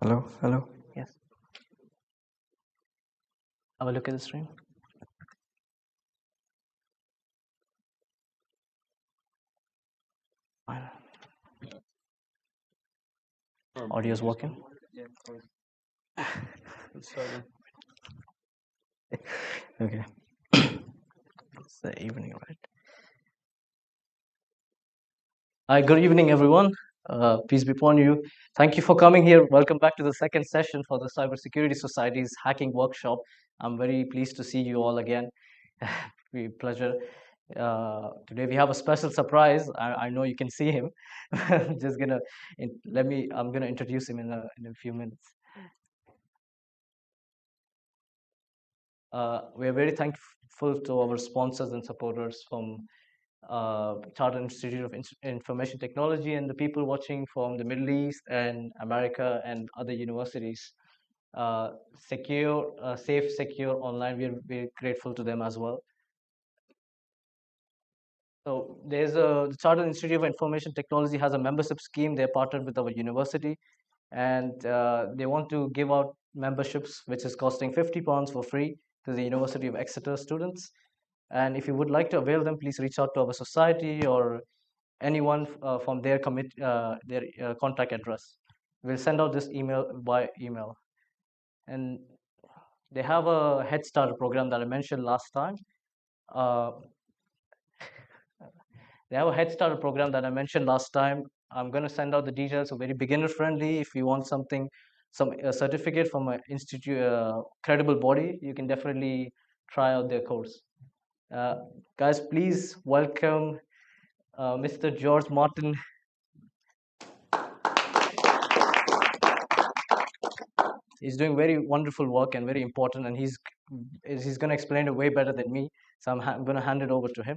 Hello, hello. Yes. Have a look at the stream. Fine. Audio is working. Okay. It's the evening, right? Hi, good evening, everyone. Peace be upon you. Thank you for coming here. Welcome back to the second session for the Cybersecurity Society's hacking workshop. I'm very pleased to see you all again. Pleasure. Today we have a special surprise. I know you can see him. Just gonna I'm gonna introduce him in a few minutes. We are very thankful to our sponsors and supporters from Chartered Institute of Information Technology and the people watching from the Middle East and America and other universities. Safe, secure online. We're grateful to them as well. So there's the Chartered Institute of Information Technology has a membership scheme. They're partnered with our university, and they want to give out memberships, which is costing £50 for free to the University of Exeter students. And if you would like to avail them, please reach out to our society or anyone from their contact address. We'll send out this email by email. And they have a Head Start program that I mentioned last time. They have a Head Start program that I mentioned last time. I'm going to send out the details. So very beginner friendly. If you want some certificate from an institute, credible body, you can definitely try out their course. Guys, please welcome Mr. George Martin. He's doing very wonderful work and very important, and he's going to explain it way better than me. So I'm going to hand it over to him.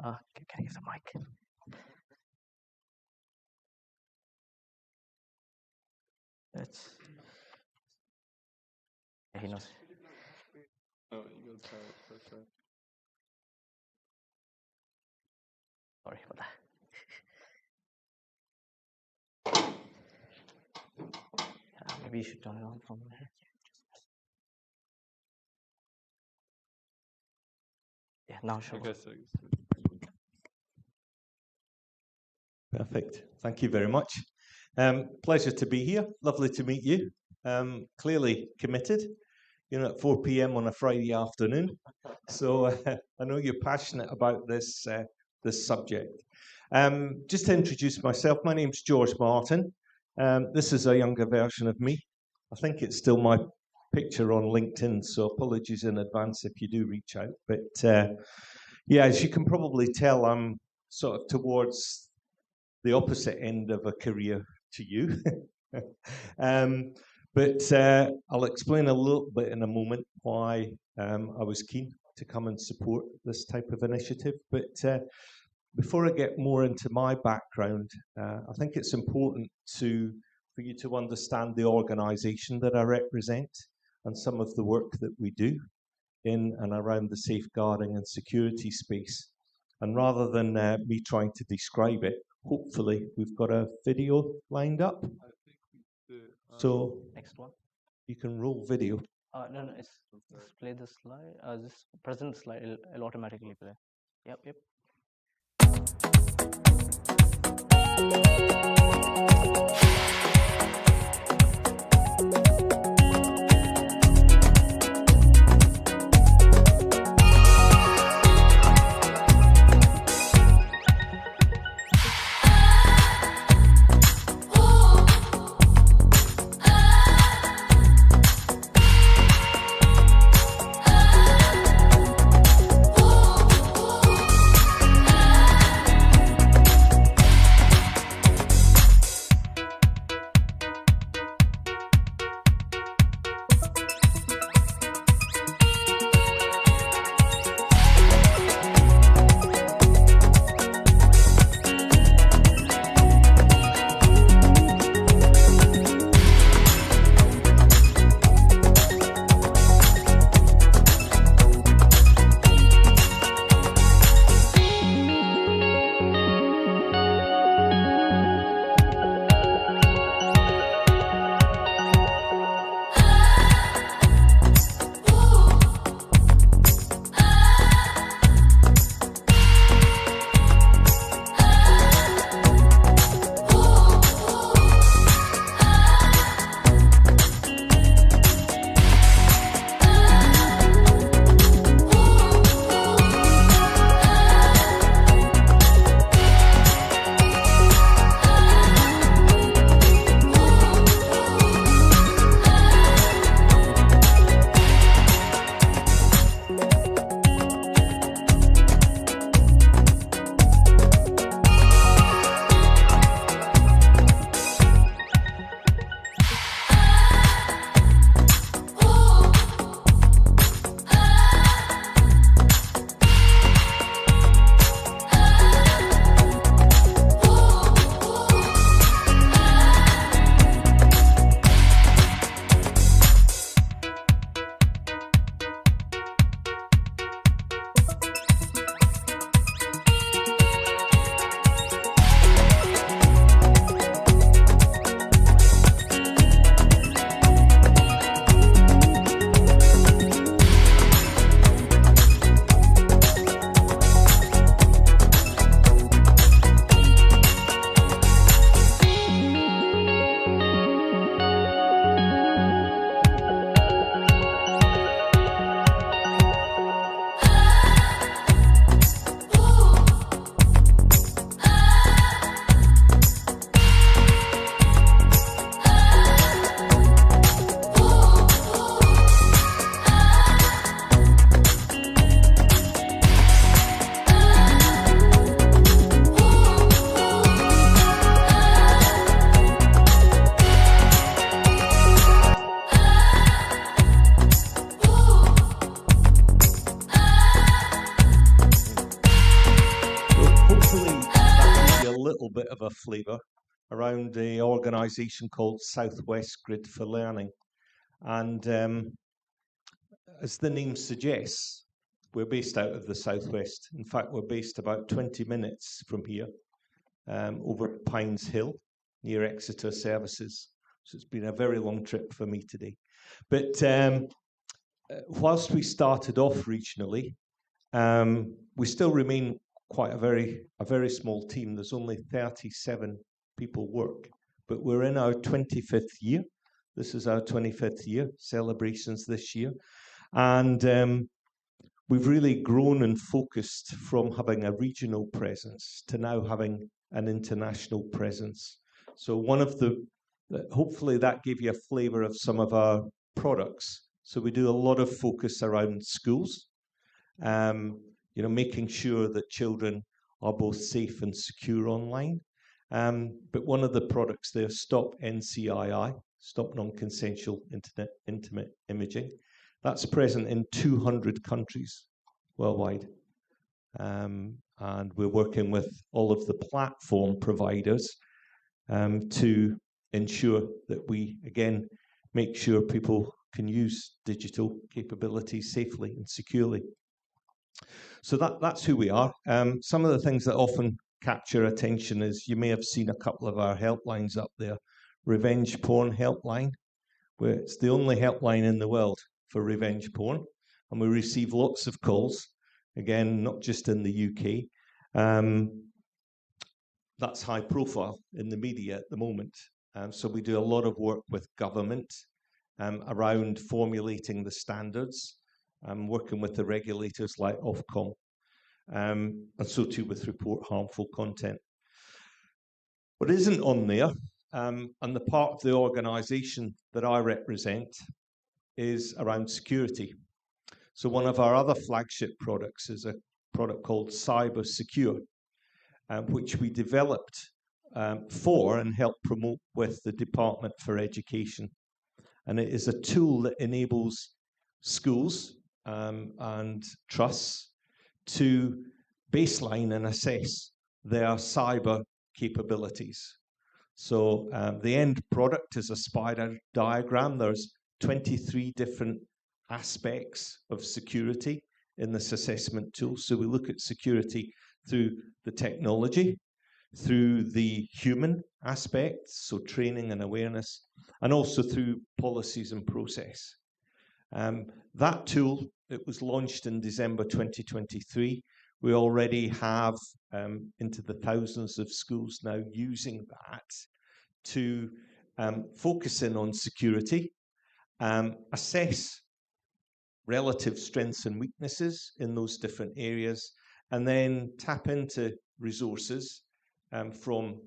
Can I use the mic? Yeah, he knows. Oh, you go try it first, right? Sorry for that. Maybe you should turn it on from there. Yeah, now sure. Perfect. Thank you very much. Pleasure to be here. Lovely to meet you. Clearly committed. You know, at 4 p.m. on a Friday afternoon. So I know you're passionate about this subject. Just to introduce myself, my name's George Martin. This is a younger version of me. I think it's still my picture on LinkedIn, so apologies in advance if you do reach out. But yeah, as you can probably tell, I'm sort of towards the opposite end of a career to you. But I'll explain a little bit in a moment why I was keen to come and support this type of initiative. But before I get more into my background, I think it's important for you to understand the organisation that I represent and some of the work that we do in and around the safeguarding and security space. And rather than me trying to describe it, hopefully we've got a video lined up. So next one. You can roll video. No, it's play the slide. Just present the slide. It'll automatically play. Yep. bit of a flavour around the organisation called Southwest Grid for Learning. And as the name suggests, we're based out of the Southwest. In fact, we're based about 20 minutes from here, over Pines Hill, near Exeter Services. So it's been a very long trip for me today. But whilst we started off regionally, we still remain quite a very small team. There's only 37 people work, but we're in our 25th year. This is our 25th year, celebrations this year. And we've really grown and focused from having a regional presence to now having an international presence. So hopefully that gave you a flavour of some of our products. So we do a lot of focus around schools, making sure that children are both safe and secure online. But one of the products there, Stop NCII, Stop Non-Consensual Intimate Imaging, that's present in 200 countries worldwide. And we're working with all of the platform providers to ensure that we, again, make sure people can use digital capabilities safely and securely. So that's who we are. Some of the things that often capture attention is, you may have seen a couple of our helplines up there. Revenge porn helpline, where it's the only helpline in the world for revenge porn. And we receive lots of calls, again, not just in the UK. That's high profile in the media at the moment. So we do a lot of work with government around formulating the standards, working with the regulators like Ofcom, and so too with report harmful content. What isn't on there, and the part of the organisation that I represent, is around security. So one of our other flagship products is a product called Cyber Secure, which we developed for and helped promote with the Department for Education. And it is a tool that enables schools and trusts to baseline and assess their cyber capabilities. So the end product is a spider diagram. There's 23 different aspects of security in this assessment tool. So we look at security through the technology, through the human aspects, so training and awareness, and also through policies and process. That tool, it was launched in December 2023. We already have into the thousands of schools now using that to focus in on security, assess relative strengths and weaknesses in those different areas, and then tap into resources from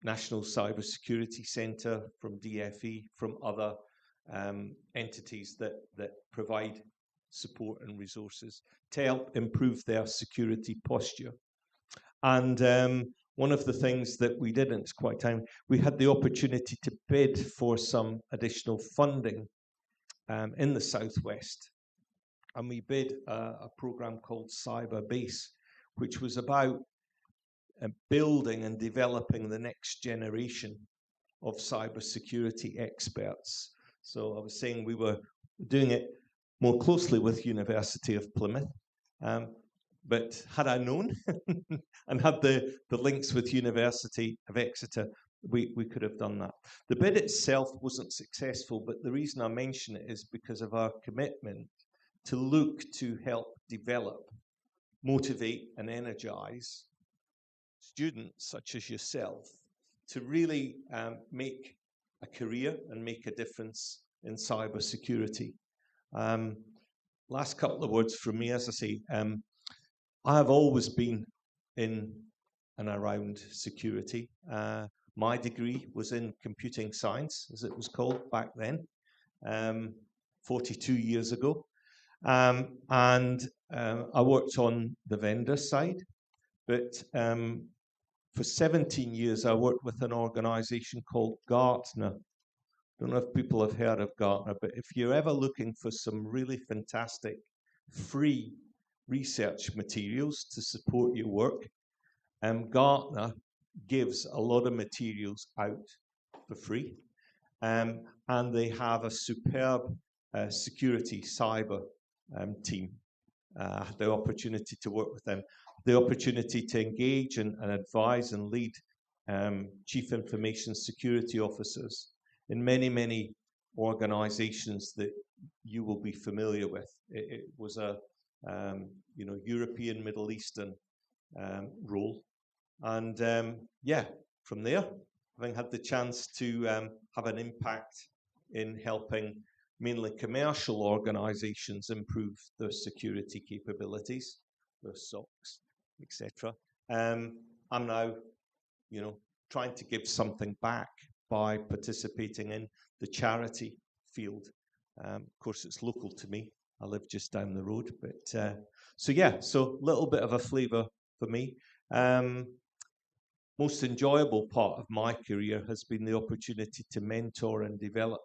National Cybersecurity Centre, from DFE, from other entities that provide support and resources to help improve their security posture. And one of the things that we did, and it's quite time, we had the opportunity to bid for some additional funding in the Southwest. And we bid a program called Cyber Base, which was about building and developing the next generation of cybersecurity experts. So I was saying we were doing it more closely with University of Plymouth, but had I known and had the links with University of Exeter, we could have done that. The bid itself wasn't successful, but the reason I mention it is because of our commitment to look to help develop, motivate, and energize students such as yourself to really make a career and make a difference in cybersecurity. Last couple of words from me, as I say, I have always been in and around security. My degree was in computing science, as it was called back then, 42 years ago. And I worked on the vendor side, but for 17 years, I worked with an organization called Gartner. Don't know if people have heard of Gartner, but if you're ever looking for some really fantastic free research materials to support your work, Gartner gives a lot of materials out for free. And they have a superb security cyber team. I had the opportunity to work with them, the opportunity to engage and advise and lead chief information security officers in many, many organizations that you will be familiar with. It was a European, Middle Eastern role. And yeah, from there, having had the chance to have an impact in helping mainly commercial organizations improve their security capabilities, their SOCs, etc. I'm now, trying to give something back by participating in the charity field. Of course, it's local to me. I live just down the road, but so a little bit of a flavour for me. Most enjoyable part of my career has been the opportunity to mentor and develop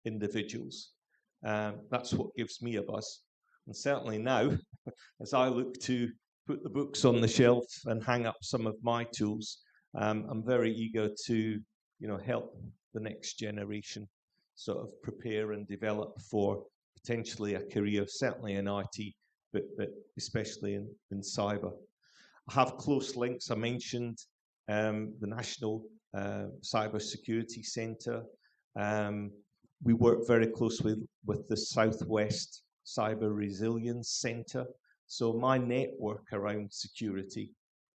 individuals. That's what gives me a buzz. And certainly now, as I look to put the books on the shelf and hang up some of my tools, I'm very eager to, help the next generation sort of prepare and develop for potentially a career, certainly in IT, but especially in cyber. I have close links. I mentioned the National Cyber Security Centre. We work very closely with the Southwest Cyber Resilience Centre. So my network around security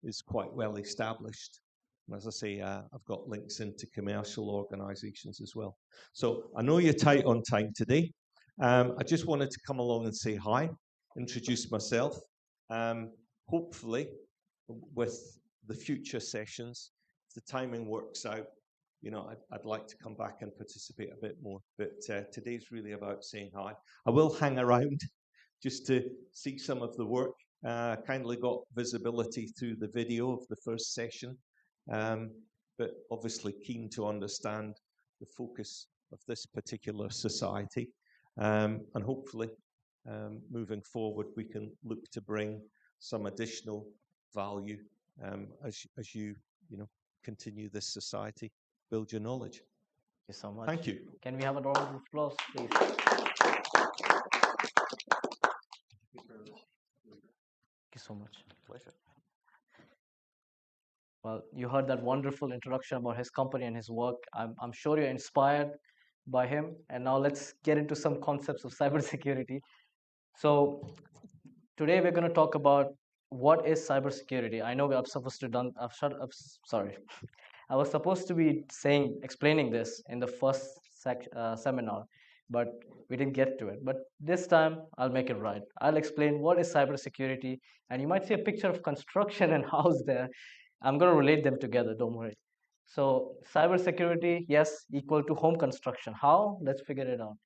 is quite well established. And as I say, I've got links into commercial organisations as well. So I know you're tight on time today. I just wanted to come along and say hi, introduce myself. Hopefully, with the future sessions, if the timing works out, I'd like to come back and participate a bit more. But today's really about saying hi. I will hang around just to see some of the work. Kindly got visibility through the video of the first session, but obviously keen to understand the focus of this particular society. And hopefully, moving forward, we can look to bring some additional value as you continue this society, build your knowledge. Thank you so much. Thank you. Can we have a round of applause, please? Thank you so much. Pleasure. Well, you heard that wonderful introduction about his company and his work. I'm sure you're inspired by him. And now let's get into some concepts of cybersecurity. So today we're going to talk about what is cybersecurity. I know I'm supposed to done. Sorry, I was supposed to be explaining this in the first seminar, but we didn't get to it. But this time I'll make it right. I'll explain what is cybersecurity, and you might see a picture of construction and house there. I'm going to relate them together. Don't worry. So cybersecurity, yes, equal to home construction. How? Let's figure it out.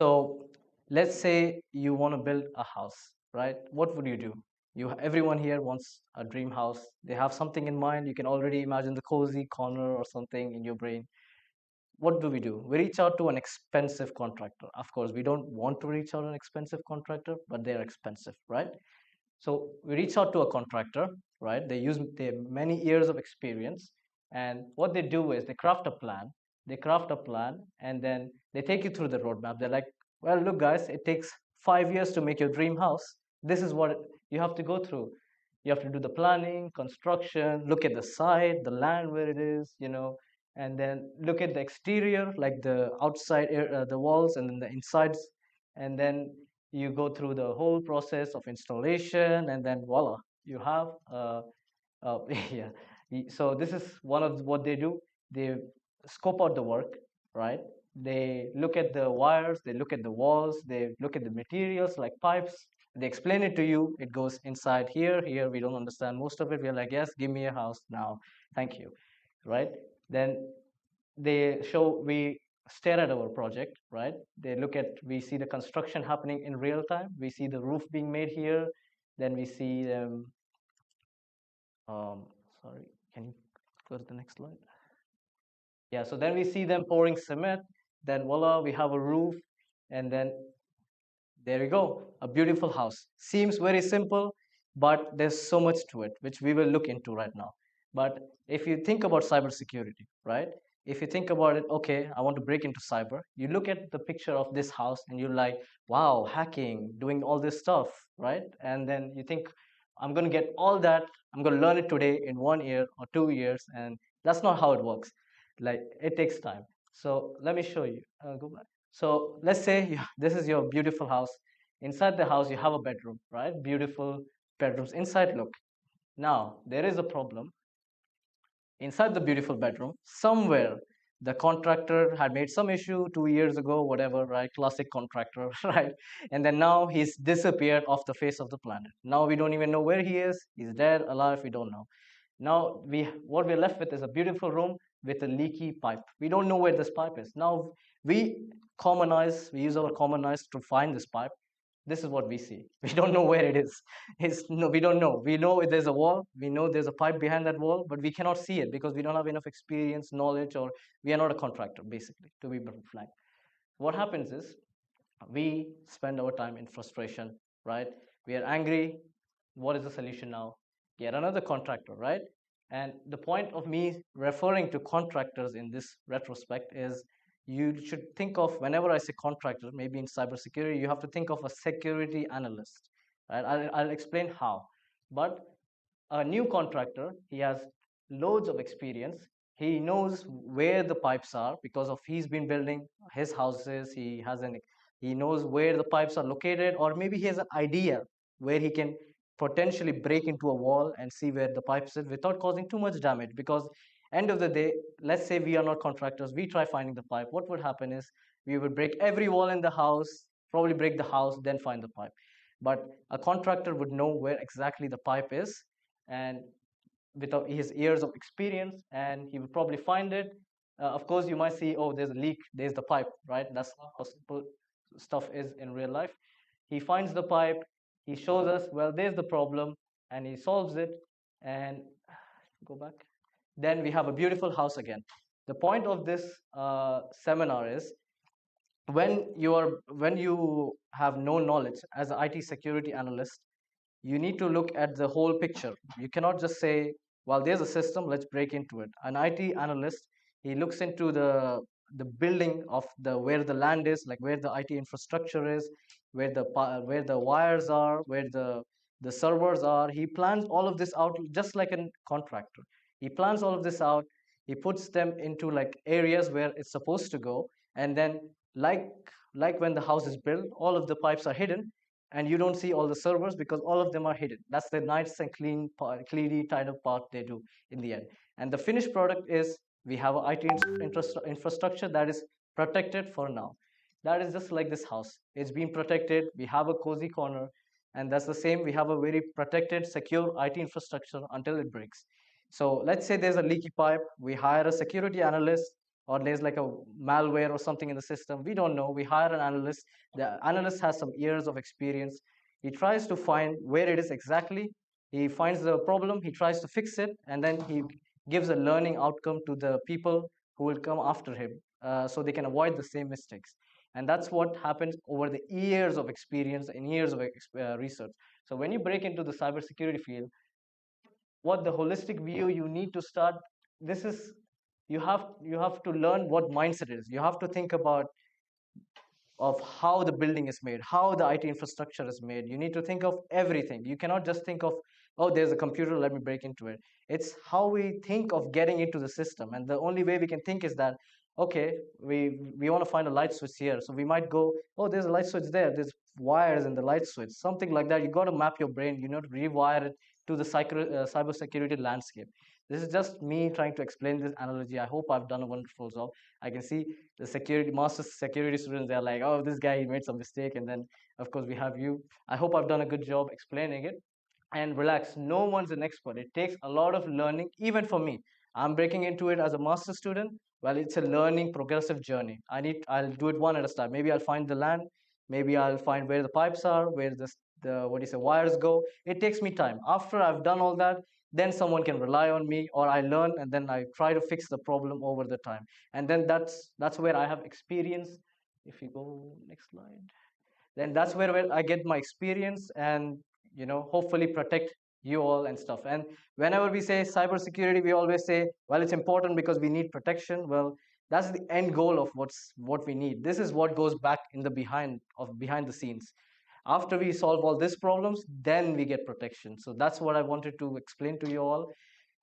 So let's say you want to build a house, right? What would you do? Everyone here wants a dream house. They have something in mind. You can already imagine the cozy corner or something in your brain. What do? We reach out to an expensive contractor. Of course, we don't want to reach out to an expensive contractor, but they're expensive, right? So we reach out to a contractor, right? They have many years of experience, and what they do is they craft a plan. They craft a plan, and then they take you through the roadmap. They're like, well, look, guys, it takes 5 years to make your dream house. This is what you have to go through. You have to do the planning, construction, look at the site, the land where it is, and then look at the exterior, like the outside, the walls, and then the insides, and then you go through the whole process of installation, and then voila, you have yeah. So this is one of what they do. They scope out the work, right? They look at the wires, they look at the walls, they look at the materials like pipes. They explain it to you. It goes inside here. We don't understand most of it. We're like, yes, give me a house now, thank you, right? Then we stare at our project, right? We see the construction happening in real time. We see the roof being made here. Then we see them. Sorry, can you go to the next slide? Yeah, so then we see them pouring cement. Then voila, we have a roof, and then there we go, a beautiful house. Seems very simple, but there's so much to it, which we will look into right now. But if you think about cybersecurity, right? If you think about it, okay, I want to break into cyber. You look at the picture of this house and you're like, wow, hacking, doing all this stuff, right? And then you think, I'm going to get all that. I'm going to learn it today in 1 year or 2 years. And that's not how it works. Like, it takes time. So let me show you. Go back. So let's say this is your beautiful house. Inside the house, you have a bedroom, right? Beautiful bedrooms. Inside, look. Now, there is a problem. Inside the beautiful bedroom, somewhere the contractor had made some issue 2 years ago, whatever, right? Classic contractor, right? And then now he's disappeared off the face of the planet. Now we don't even know where he is. He's dead, alive, we don't know. Now what we're left with is a beautiful room with a leaky pipe. We don't know where this pipe is. Now we use our common eyes to find this pipe. This is what we see. We don't know where it is. No, we don't know. We know there's a wall. We know there's a pipe behind that wall, but we cannot see it because we don't have enough experience, knowledge, or we are not a contractor, basically, to be frank. What happens is we spend our time in frustration, right? We are angry. What is the solution now? Get another contractor, right? And the point of me referring to contractors in this retrospect is you should think of, whenever I say contractor, maybe in cybersecurity, you have to think of a security analyst, right? I'll explain how. But a new contractor, he has loads of experience. He knows where the pipes are because of he's been building his houses. He knows where the pipes are located, or maybe he has an idea where he can potentially break into a wall and see where the pipes is without causing too much damage. Because end of the day, let's say we are not contractors, we try finding the pipe. What would happen is we would break every wall in the house, probably break the house, then find the pipe. But a contractor would know where exactly the pipe is, and with his years of experience, and he will probably find it. Of course, you might see, oh, there's a leak, there's the pipe, right? That's how simple stuff is in real life. He finds the pipe, he shows us, well, there's the problem, and he solves it. And go back. Then we have a beautiful house again. The point of this seminar is when you have no knowledge as an IT security analyst, you need to look at the whole picture. You cannot just say, well, there's a system, let's break into it. An IT analyst, he looks into the building of the where the land is, like where the IT infrastructure is, where the wires are, where the servers are. He plans all of this out just like a contractor. He plans all of this out. He puts them into like areas where it's supposed to go, and then like like when the house is built, all of the pipes are hidden, and you don't see all the servers because all of them are hidden. That's the nice and clean part, cleanly kind of part they do in the end. And the finished product is we have an IT infrastructure that is protected for now. That is just like this house. It's been protected. We have a cozy corner, and that's the same. We have a very protected, secure IT infrastructure until it breaks. So let's say there's a leaky pipe. We hire a security analyst, or there's like a malware or something in the system. We don't know. We hire an analyst. The analyst has some years of experience. He tries to find where it is exactly. He finds the problem. He tries to fix it, and then he gives a learning outcome to the people who will come after him, so they can avoid the same mistakes. And that's what happens over the years of experience and years of research. So when you break into the cybersecurity field, what the holistic view you need to start, this is, you have to learn what mindset is. You have to think about of how the building is made, how the IT infrastructure is made. You need to think of everything. You cannot just think of, oh, there's a computer, let me break into it. It's how we think of getting into the system. And the only way we can think is that, okay, we want to find a light switch here. So we might go, oh, there's a light switch there. There's wires in the light switch, something like that. You got to map your brain, you know, to rewire it to the cybersecurity landscape. This is just me trying to explain this analogy. I hope I've done a wonderful job. I can see the security master's security students, they're like, oh, this guy, he made some mistake. And then of course we have you. I hope I've done a good job explaining it. And relax, no one's an expert. It takes a lot of learning, even for me. I'm breaking into it as a master student. Well, it's a learning progressive journey. I'll do it one at a time. Maybe I'll find the land, maybe I'll find where the pipes are, where the what do you say, wires go. It takes me time. After I've done all that, then someone can rely on me, or I learn and then I try to fix the problem over the time. And then that's where I have experience. If you go next slide, then that's where I get my experience. And hopefully protect you all and stuff. And whenever we say cybersecurity, we always say, well, it's important because we need protection. Well, that's the end goal of what we need. This is what goes back in the behind the scenes. After we solve all these problems, then we get protection. So that's what I wanted to explain to you all.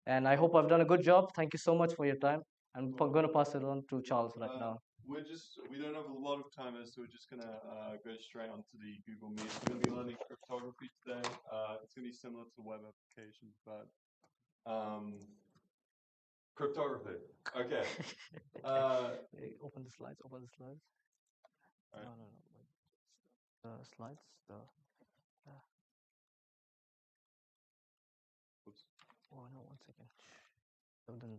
And I hope I've done a good job. Thank you so much for your time. I'm going to pass it on to Charles right now. We don't have a lot of time, so we're just gonna go straight onto the Google Meet. We're gonna be learning cryptography today. It's gonna be similar to web applications, but cryptography. Okay. Hey, open the slides. Open the slides. Right. No. The slides. Oops. Oh no, 1 second. So then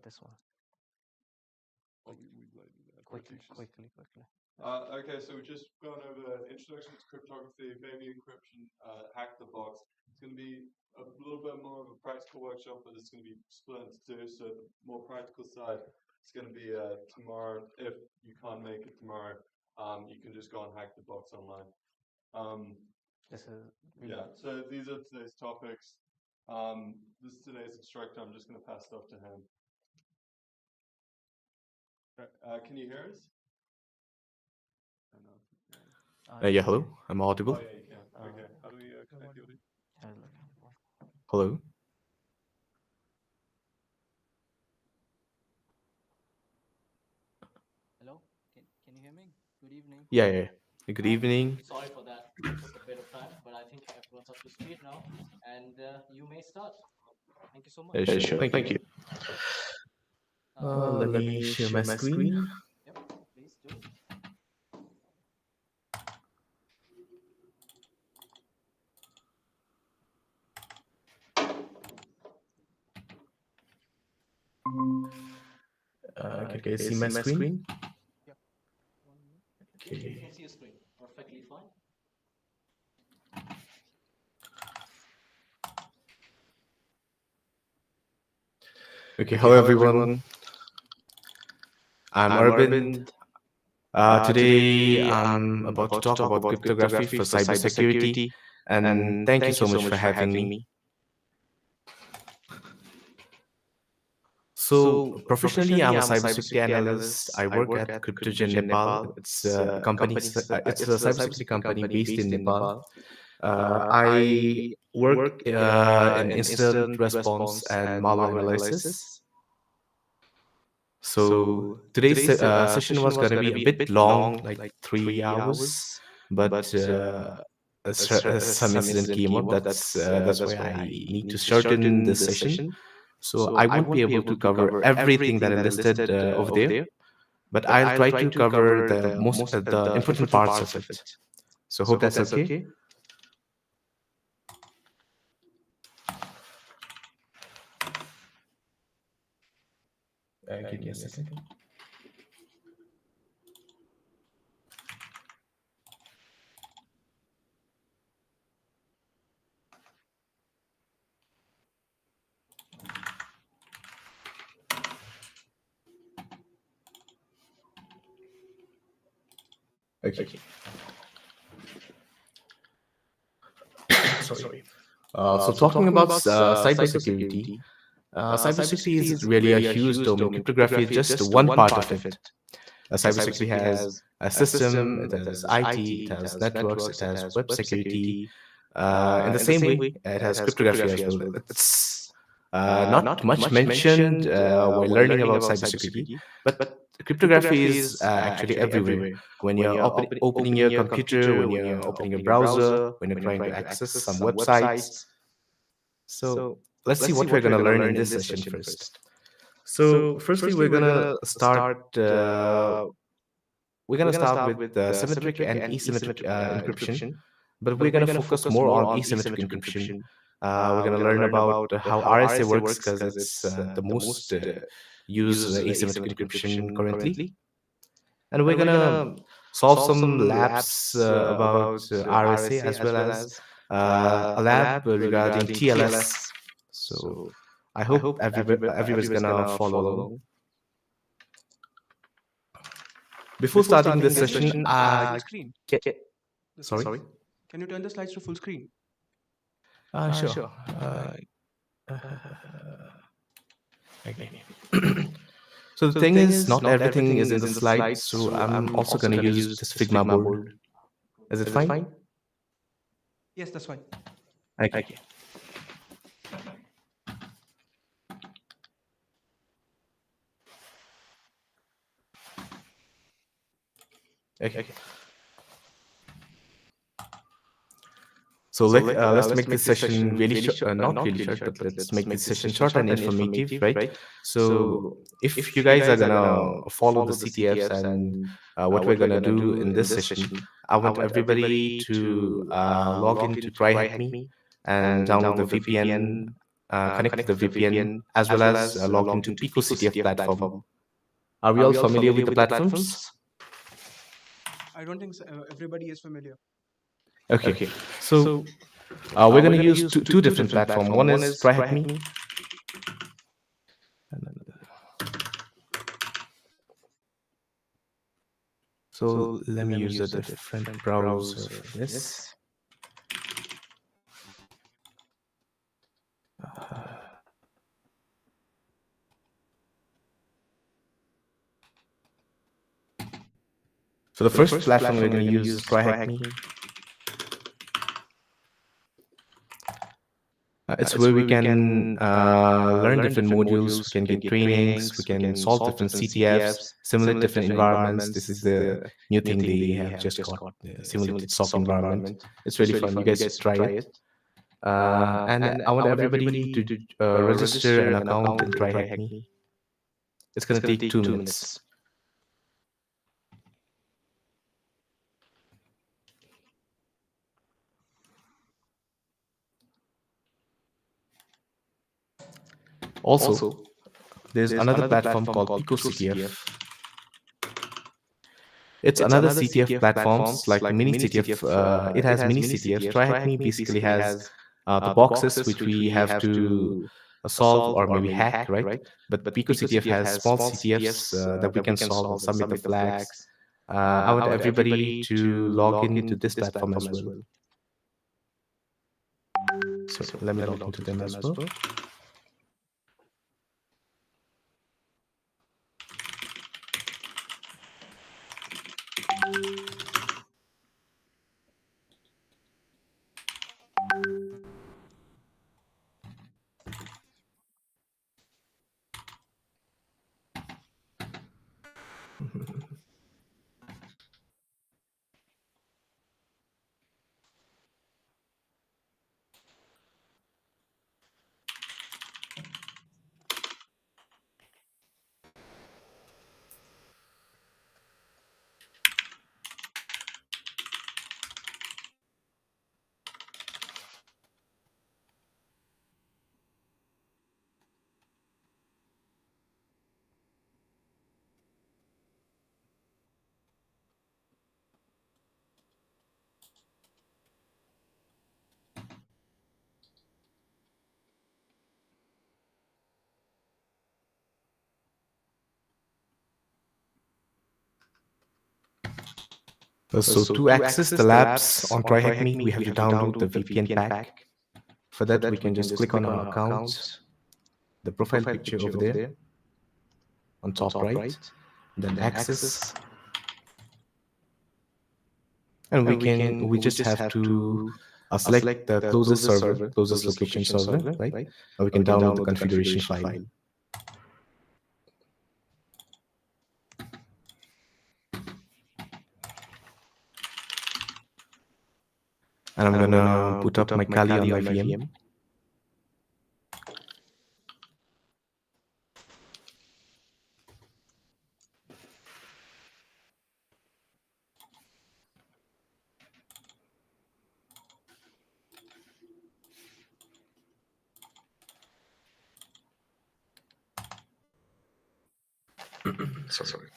this one. Oh, we like that. Quickly. Okay, so we're just going over introduction to cryptography, baby encryption, hack the box. It's going to be a little bit more of a practical workshop, but it's going to be split into two. So the more practical side, it's going to be tomorrow. If you can't make it tomorrow, you can just go and hack the box online. Yeah. So these are today's topics. This is today's instructor. I'm just going to pass it off to him. Can you hear us? Yeah, hello. I'm audible. Oh, yeah, you can. Okay. How do we connect the audio? Hello. Hello. Can you hear me? Good evening. Yeah. Good evening. Sorry for that. It took a bit of time, but I think everyone's up to speed now, and you may start. Thank you so much. Yeah, sure. Thank you. Let me share my screen. Yep, please do. Can you see my screen? Yep. Okay. You can see your screen perfectly fine. Okay, hello everyone. I'm Arvind. Today I'm about to talk about cryptography for cybersecurity, and thank you so much for having me. So professionally, I'm a cybersecurity analyst. I work at Cryptography Nepal. It's a company. It's a cybersecurity company based in Nepal. I work in incident response and malware analysis. So today's session was going to be a bit long, like 3 hours, but some incident came up. That's why I need to shorten this session. So I won't be able to cover everything that I listed over there, but I'll try to cover the important parts of it. So hope that's okay. Give me a second. Okay. Sorry. So talking about cybersecurity, cybersecurity is really a huge domain. Cryptography is just one part of it. Cybersecurity has a system, it has IT, it has networks, it has web security. In the same way, it has cryptography as well. It's not much mentioned while learning about cybersecurity, but cryptography is actually everywhere. When you're opening your computer, when you're opening your browser, when you're trying to access some websites. So let's see what we're going to learn in this session first. So firstly, we're going to start with symmetric and asymmetric encryption, but we're going to focus more on asymmetric encryption. We're going to learn about how RSA works because it's the most used asymmetric encryption currently. And we're going to solve some labs about RSA as well as a lab regarding TLS. So I hope everybody's going to follow along. Before starting this session, sorry? Can you turn the slides to full screen? Sure. Okay. So the thing is, not everything is in the slides, so I'm also going to use this Figma board. Is it fine? Yes, that's fine. Okay. Okay. So let's make this session really short, not really short, but let's make this session short and informative, right? So if you guys are gonna follow the CTFs and what we're gonna do in this session, I want everybody to log into TryHackMe and download the VPN, connect to the VPN, as well as log into Pico CTF platform. Are we all familiar with the platforms? I don't think so, everybody is familiar. Okay. So we're going to use two different platforms. One is TryHackMe. So let me use a different browser for this. So the first platform we're going to use is TryHackMe. It's where we can learn different modules, we can get trainings, we can solve different CTFs, simulate different environments. This is the new thing they have just got, the simulated SOC environment. It's really fun. You guys should try it. And I want everybody to register an account and TryHackMe. It's going to take 2 minutes. Also, there's another platform called Pico CTF. It's another CTF platforms like mini CTF. It has mini CTF. TryHackMe basically has the boxes which we have to solve or maybe hack, right? But Pico CTF has small CTFs that we can solve and submit the flags. I want everybody to log into this platform as well. So let me log into them as well. So to access the labs on TryHackMe, we have to download the VPN pack. For that, we can just click on our account, the profile picture over there, on top right, then access, and we just have to select the closest server, closest location server, right? And we can download the configuration file. And I'm gonna put up my Kali on my VM. Sorry.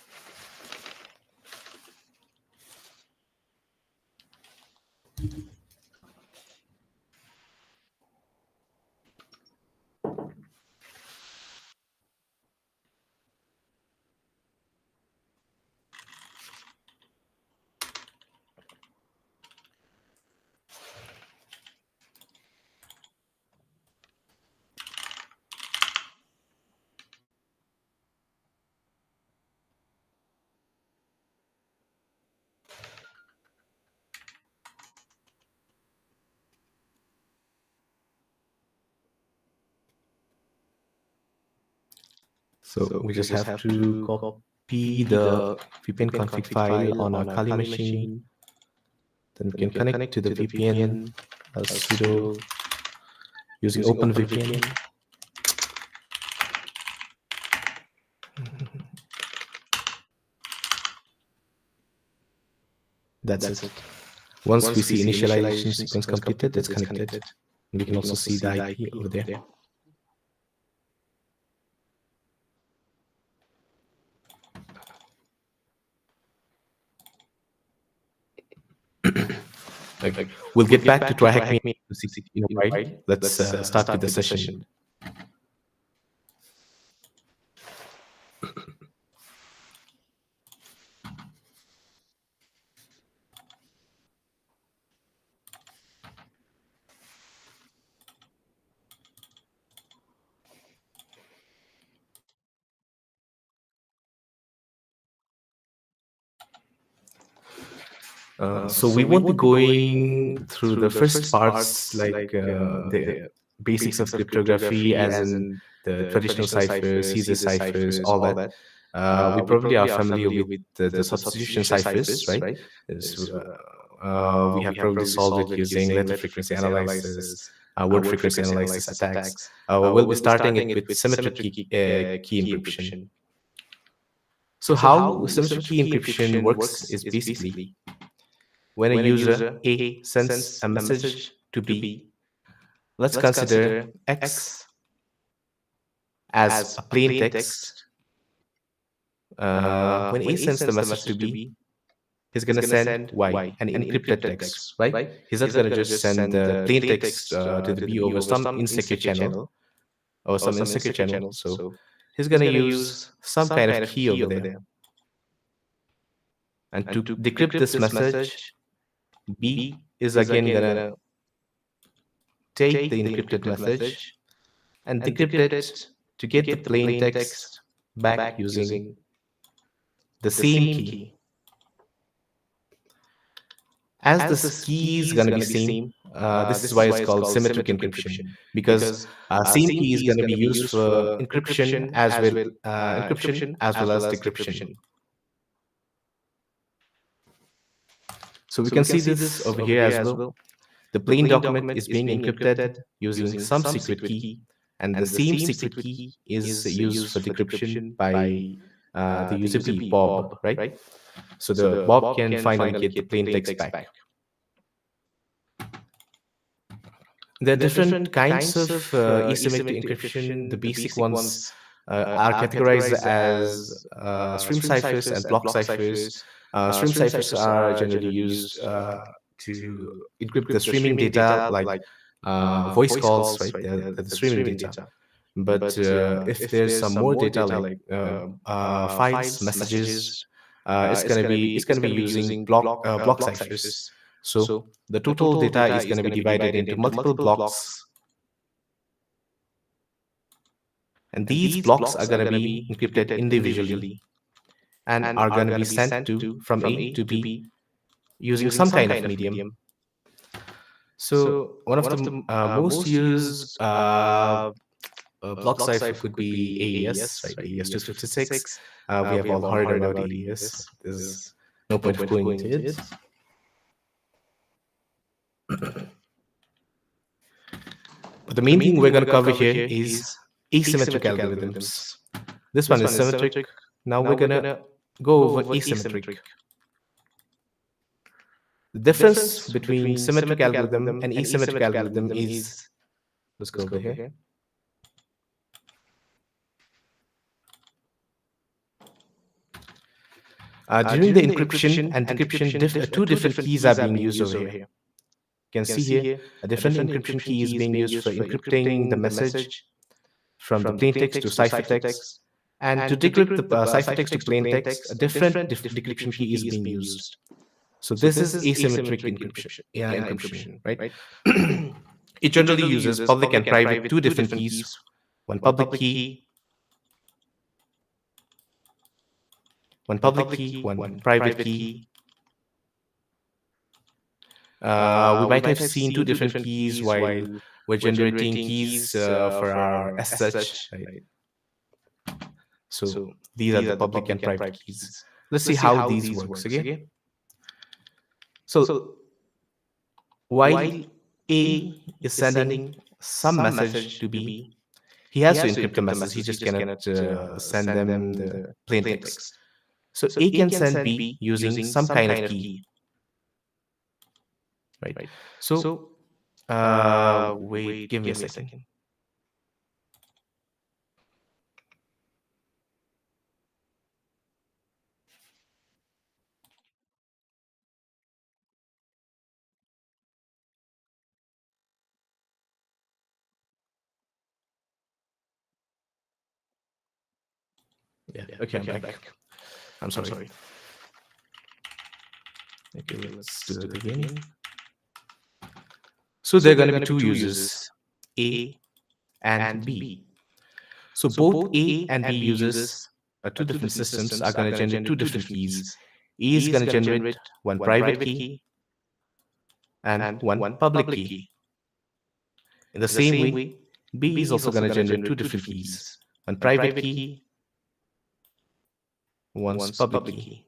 So we just have to copy the VPN config file on our Kali machine. Then we can connect to the VPN sudo using OpenVPN. That's it. Once we see initialization sequence completed, it's connected. And we can also see the IP over there. Okay. We'll get back to TryHackMe in a while. Let's start with the session. So we won't be going through the first parts like the basics of cryptography, as in the traditional ciphers, Caesar ciphers, all that. We probably are familiar with the substitution ciphers, right? We have probably solved it using letter frequency analysis, word frequency analysis attacks. We'll be starting it with symmetric key encryption. So how symmetric key encryption works is basically when a user A sends a message to B, let's consider X as a plain text. When A sends the message to B, he's going to send Y, an encrypted text, right? He's not going to just send the plain text to the B over some insecure channel or some insecure channel. So he's going to use some kind of key over there. And to decrypt this message, B is again going to take the encrypted message and decrypt it to get the plain text back using the same key. As the key is going to be same, this is why it's called symmetric encryption, because same key is going to be used for encryption as well as decryption. So we can see this over here as well. The plain document is being encrypted using some secret key, and the same secret key is used for decryption by the user B, Bob, right? So the Bob can finally get the plain text back. There are different kinds of asymmetric encryption. The basic ones are categorized as stream ciphers and block ciphers. Stream ciphers are generally used to encrypt the streaming data, like voice calls, right? They're the streaming data. But if there's some more data, like files, messages, it's gonna be using block ciphers. So the total data is going to be divided into multiple blocks, and these blocks are going to be encrypted individually and are going to be sent to from A to B using some kind of medium. So one of the most used block cipher could be AES, right? AES 256. We have all heard about AES. There's no point of going into it. But the main thing we're going to cover here is asymmetric algorithms. This one is symmetric. Now we're going to go over asymmetric. The difference between symmetric algorithm and asymmetric algorithm is, let's go over here. During the encryption and decryption, two different keys are being used over here. You can see here a different encryption key is being used for encrypting the message from the plain text to ciphertext, and to decrypt the ciphertext to plain text, a different decryption key is being used. So this is asymmetric encryption, right? It generally uses public and private, two different keys, one public key, one private key. We might have seen two different keys while we're generating keys for our SSH, right? So these are the public and private keys. Let's see how these works. Okay. So while A is sending some message to B, he has to encrypt the message. He just cannot send them the plain text. So A can send B using some kind of key, right? So wait, give me a second. Yeah. Okay, I'm back. I'm sorry. Okay, let's do it again. So there are going to be two users, A and B. So both A and B users, two different systems, are going to generate two different keys. A is going to generate one private key and one public key. In the same way, B is also going to generate two different keys, one private key, one's public key.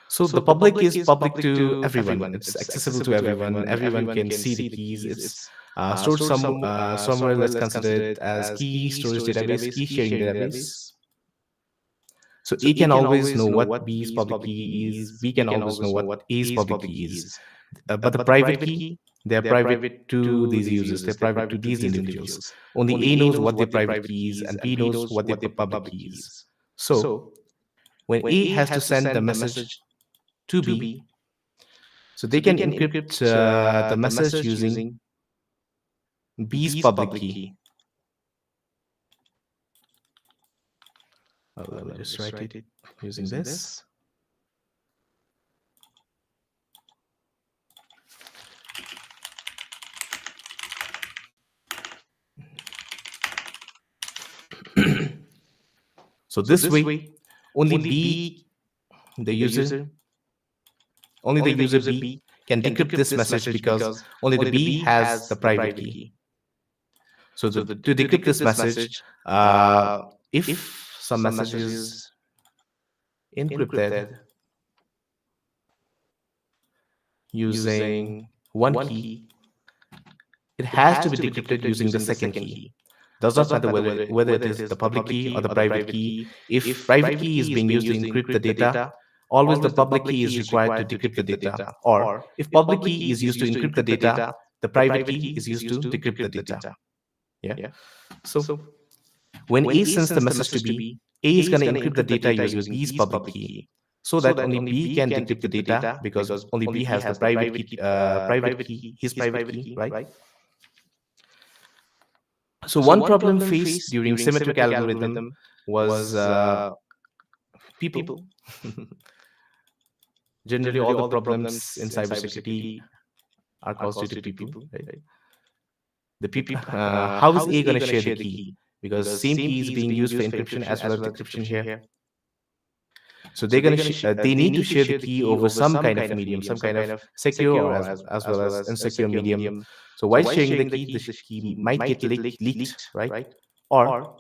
So the public is public to everyone. It's accessible to everyone. Everyone can see the keys. It's stored somewhere. Let's consider it as key storage database, key sharing database. So A can always know what B's public key is. B can always know what A's public key is. But the private key, they are private to these users. They're private to these individuals. Only A knows what their private key is, and B knows what their public key is. So when A has to send the message to B, so they can encrypt the message using B's public key. Let me just write it using this. So this way, only B, the user, only the user B can decrypt this message because only the B has the private key. So to decrypt this message, if some message is encrypted using one key, it has to be decrypted using the second key. Does not matter whether it is the public key or the private key. If private key is being used to encrypt the data, always the public key is required to decrypt the data. Or if public key is used to encrypt the data, the private key is used to decrypt the data. Yeah. So when A sends the message to B, A is going to encrypt the data using B's public key, so that only B can decrypt the data because only B has the private key, his private key, right? So one problem faced during symmetric algorithm was people. Generally, all the problems in cybersecurity are caused due to people, right? The people. How is A going to share the key? Because same key is being used for encryption as well as decryption here. So they're going to they need to share the key over some kind of medium, some kind of secure or as well as insecure medium. So while sharing the key might get leaked, right? Or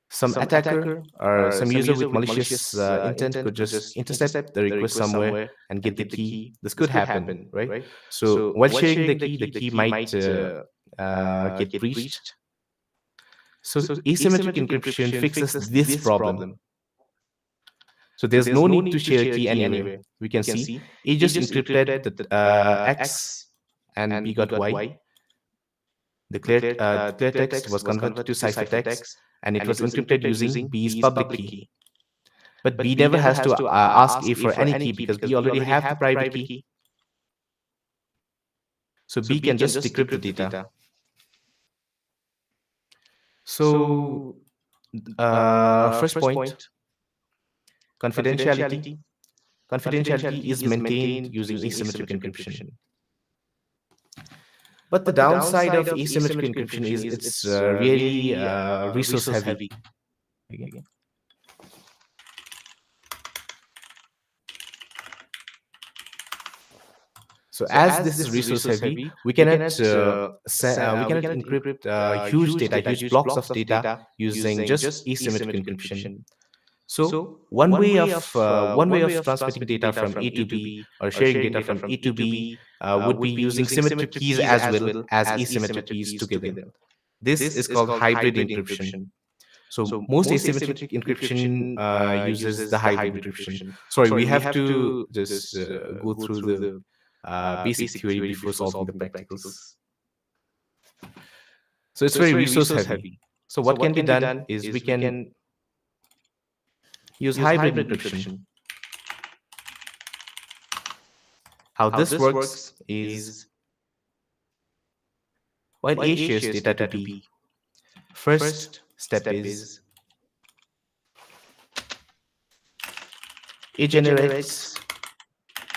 some attacker or some user with malicious intent could just intercept the request somewhere and get the key. This could happen, right? So while sharing the key might get breached. So asymmetric encryption fixes this problem. So there's no need to share a key anywhere. We can see A just encrypted the X and B got Y. The clear text was converted to ciphertext and it was encrypted using B's public key. But B never has to ask A for any key because B already have the private key. So B can just decrypt the data. So first point, confidentiality. Confidentiality is maintained using asymmetric encryption. But the downside of asymmetric encryption is it's really resource heavy. Again. So as this is resource heavy, we cannot encrypt huge data, huge blocks of data using just asymmetric encryption. So one way of transmitting data from A to B or sharing data from A to B would be using symmetric keys as well as asymmetric keys together. This is called hybrid encryption. So most asymmetric encryption uses the hybrid encryption. Sorry, we have to just go through the basic theory before solving the practicals. So it's very resource heavy. So what can be done is we can use hybrid encryption. How this works is while A shares data to B, first step is A generates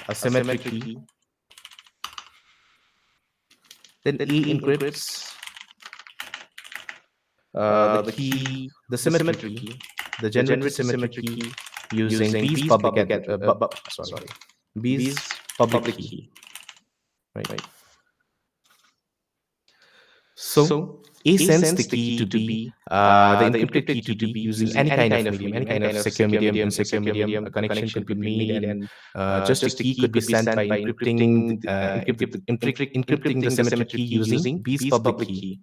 a symmetric key, then A encrypts the symmetric key, the generated symmetric key using B's public B's public key, right? So A sends the key to B, the encrypted key to B using any kind of medium, any kind of secure medium, insecure medium. A connection could be made, and just a key could be sent by encrypting the symmetric key using B's public key.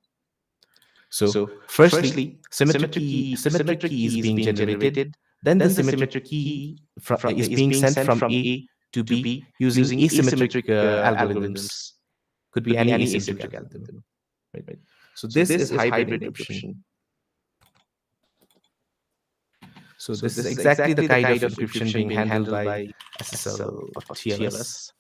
So firstly, symmetric key is being generated. Then the symmetric key is being sent from A to B using asymmetric algorithms. Could be any asymmetric algorithm. Right. So this is hybrid encryption. So this is exactly the kind of encryption being handled by SSL or TLS.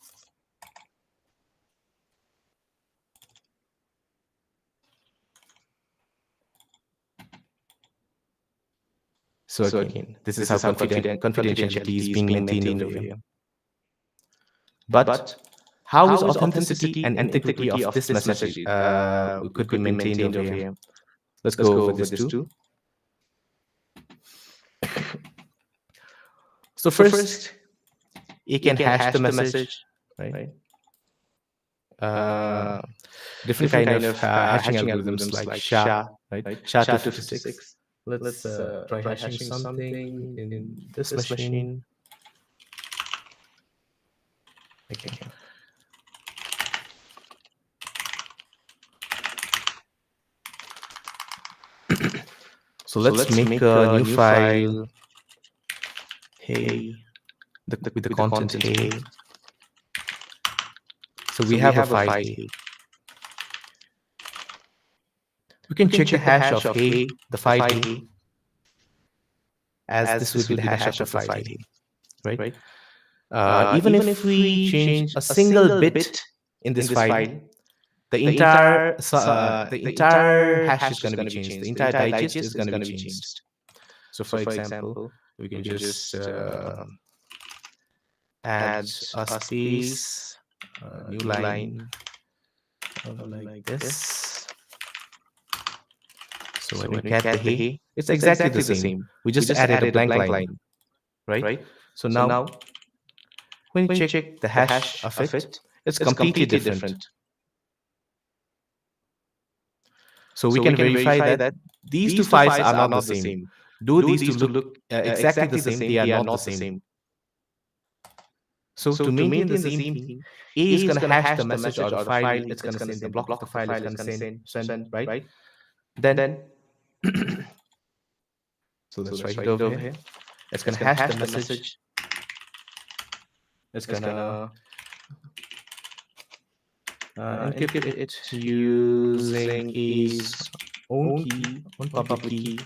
So again, this is how confidentiality is being maintained over here. But how is authenticity and integrity of this message could be maintained over here? Let's go over this too. So first, you can hash the message, right? Different kind of hashing algorithms like SHA, right? SHA-256. Let's try hashing something in this machine. Okay. So let's make a new file. Hey, with the content hey. So we have a file hey. We can check the hash of hey, the file hey, as this would be the hash of the file hey, right? Even if we change a single bit in this file, the entire hash is going to be changed. The entire digest is going to be changed. So for example, we can just add a space, a new line like this. So when we get the hey, it's exactly the same. We just added a blank line, right? So now when you check the hash of it, it's completely different. So we can verify that these two files are not the same. Though these two look exactly the same, they are not the same. So to maintain the same thing, A is going to hash the message or the file. It's going to send the block of the file. It's going to send, right? Then so let's write it over here. It's going to hash the message. It's going to encrypt it using A's own key, own public key.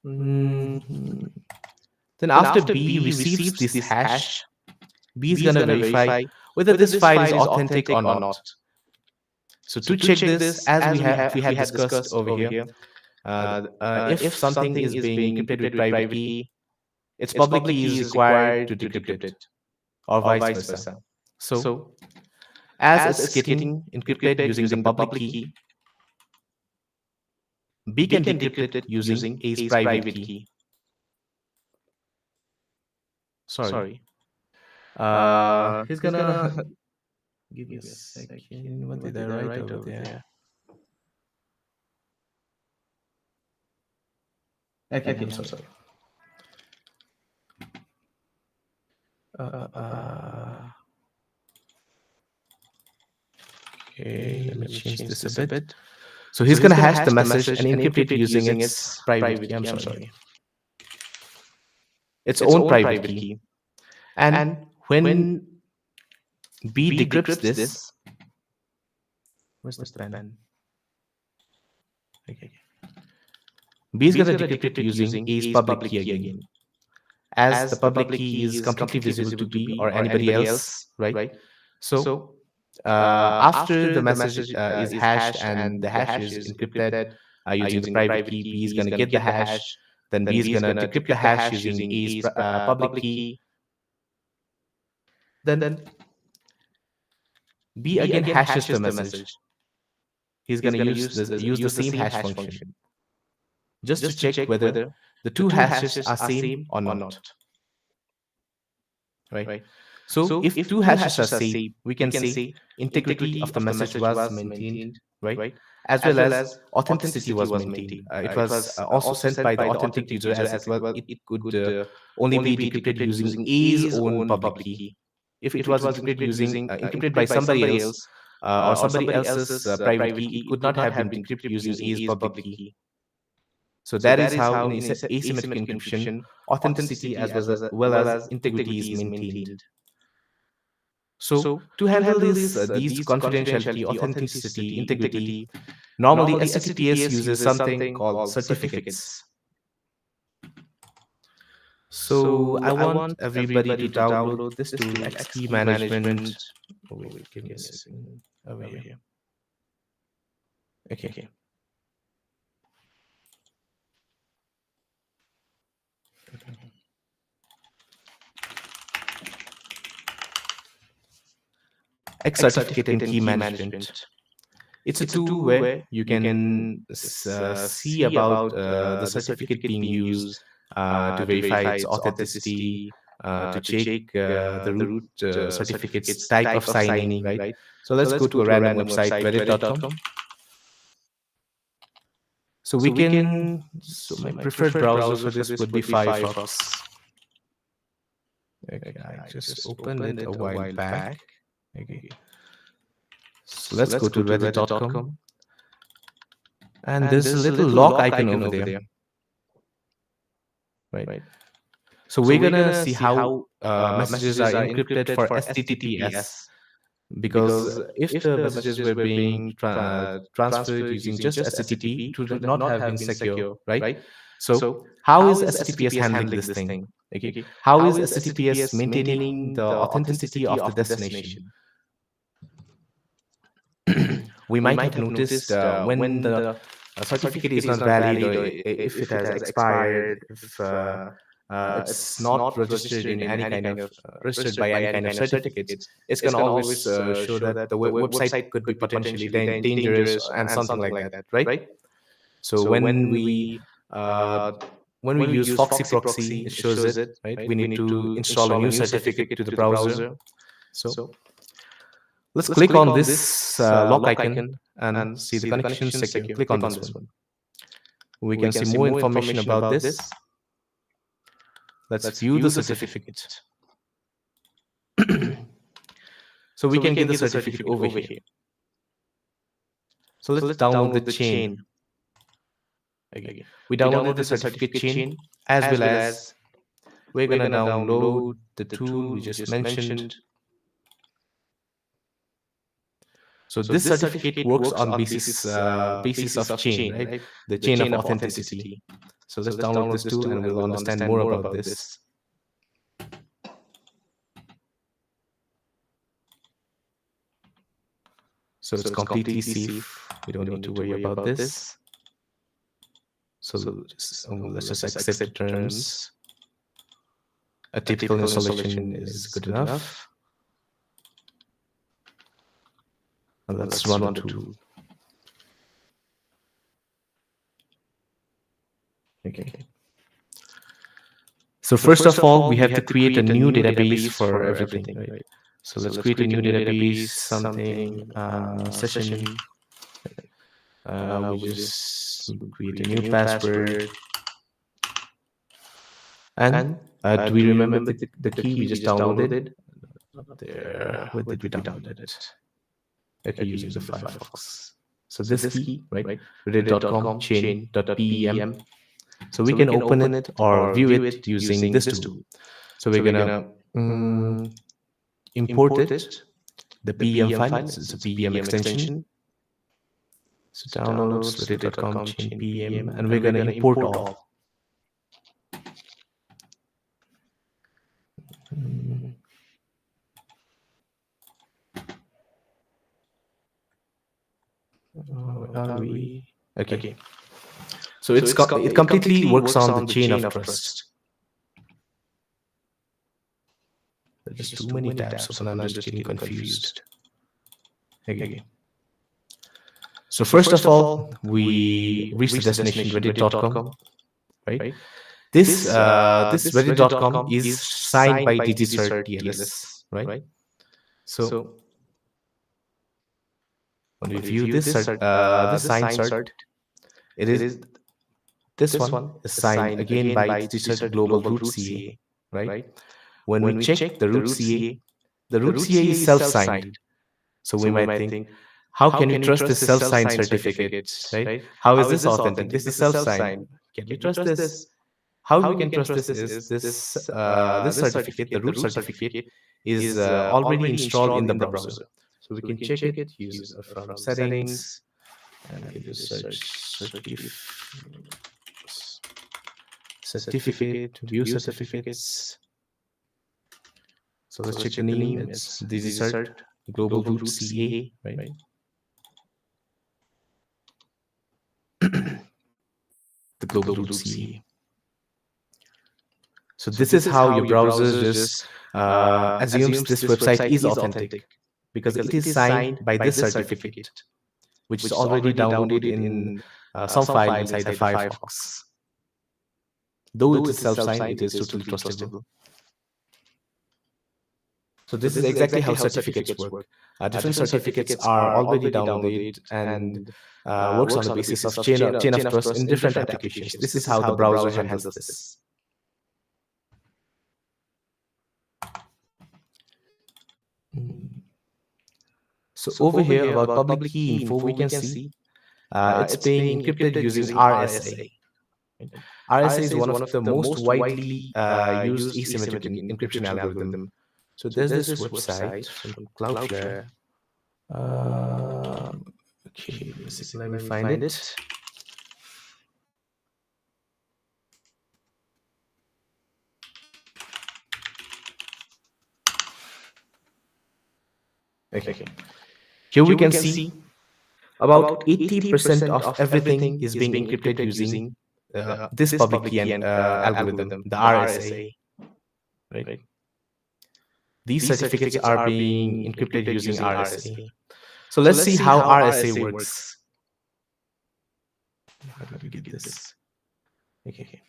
Then after B receives this hash, B is going to verify whether this file is authentic or not. So to check this, as we had discussed over here, if something is being encrypted with private key, its public key is required to decrypt it, or vice versa. So as it's getting encrypted using the public key, B can decrypt it using A's private key. Sorry. He's gonna give me a second. What did I write over there? Okay, I'm sorry. Okay, let me change this a bit. So he's gonna hash the message and encrypt it using its private key. I'm sorry. Its own private key. And when B decrypts this, where's the pen? Okay. B is gonna decrypt it using A's public key again. As the public key is completely visible to B or anybody else, right? So after the message is hashed and the hash is encrypted using the private key, B is gonna get the hash. Then B is gonna decrypt the hash using A's public key. Then B again hashes the message. He's gonna use the same hash function just to check whether the two hashes are same or not. Right. So if two hashes are same, we can say integrity of the message was maintained, right? As well as authenticity was maintained. It was also sent by the authentic user, as it could only be decrypted using A's own public key. If it was encrypted by somebody else or somebody else's private key, it could not have been decrypted using A's public key. So that is how in asymmetric encryption, authenticity as well as integrity is maintained. So to handle these confidentiality, authenticity, integrity, normally HTTPS uses something called certificates. So I want everybody to download this tool, XKey management. Oh, wait, give me a second. Over here. Okay. X certificate and key management. It's a tool where you can see about the certificate being used to verify its authenticity, to check the root certificate's type of signing, right? So let's go to a random website, reddit.com. So we can, my preferred browser for this would be Firefox. Okay, I just opened it a while back. Okay. So let's go to reddit.com. And there's a little lock icon over there. Right. So we're gonna see how messages are encrypted for HTTPS. Because if the messages were being transferred using just HTTP, it would not have been secure, right? So how is HTTPS handling this thing? Okay. How is HTTPS maintaining the authenticity of the destination? We might have noticed when the certificate is not valid, or if it has expired, if it's not registered in any kind of registered by any kind of certificates, it's going to always show that the website could be potentially dangerous and something like that, right? So when we use Foxy Proxy, it shows it, right? We need to install a new certificate to the browser. So let's click on this lock icon and see the connection secure. Click on this one. We can see more information about this. Let's view the certificate. So we can get the certificate over here. So let's download the chain. Okay. We downloaded the certificate chain, as well as we're going to download the tool we just mentioned. So this certificate works on basis of chain, right? The chain of authenticity. So let's download this tool and we'll understand more about this. So it's completely safe. We don't need to worry about this. So let's just accept the terms. A typical installation is good enough. And let's run the tool. Okay. So first of all, we have to create a new database for everything, right? So let's create a new database, something session. We just create a new password. And do we remember the key we just downloaded? There, where did we download it? Okay, using the Firefox. So this key, right? reddit.com chain.pem. So we can open it or view it using this tool. So we're gonna import it, the PEM file. It's a PEM extension. So downloads reddit.com chain PEM, and we're gonna import all. Where are we? Okay. So it completely works on the chain of trust. There's just too many tabs open. I'm just getting confused. Okay. So first of all, we reach the destination reddit.com, right? This reddit.com is signed by DigiCert TLS, right? So when we view this signed cert, it is this one is signed again by DigiCert Global Root CA, right? When we check the root CA, the root CA is self-signed. So we might think, how can you trust this self-signed certificate, right? How is this authentic? This is self-signed. Can we trust this? How we can trust this is this certificate, the root certificate, is already installed in the browser. So we can check it from settings, and we can just search certificate, view certificates. So let's check the name. It's DigiCert Global Root CA, right? The Global Root CA. So this is how your browser just assumes this website is authentic, because it is signed by this certificate, which is already downloaded in some file inside the Firefox. Though it is self-signed, it is totally trustable. So this is exactly how certificates work. Different certificates are already downloaded and works on the basis of chain of trust in different applications. This is how the browser handles this. So over here about public key info, we can see it's being encrypted using RSA. RSA is one of the most widely used asymmetric encryption algorithm. So there's this website from Cloudflare. Okay, let me find it. Okay. Here we can see about 80% of everything is being encrypted using this public key algorithm, the RSA. Right? These certificates are being encrypted using RSA. So let's see how RSA works. How do we get this? Okay.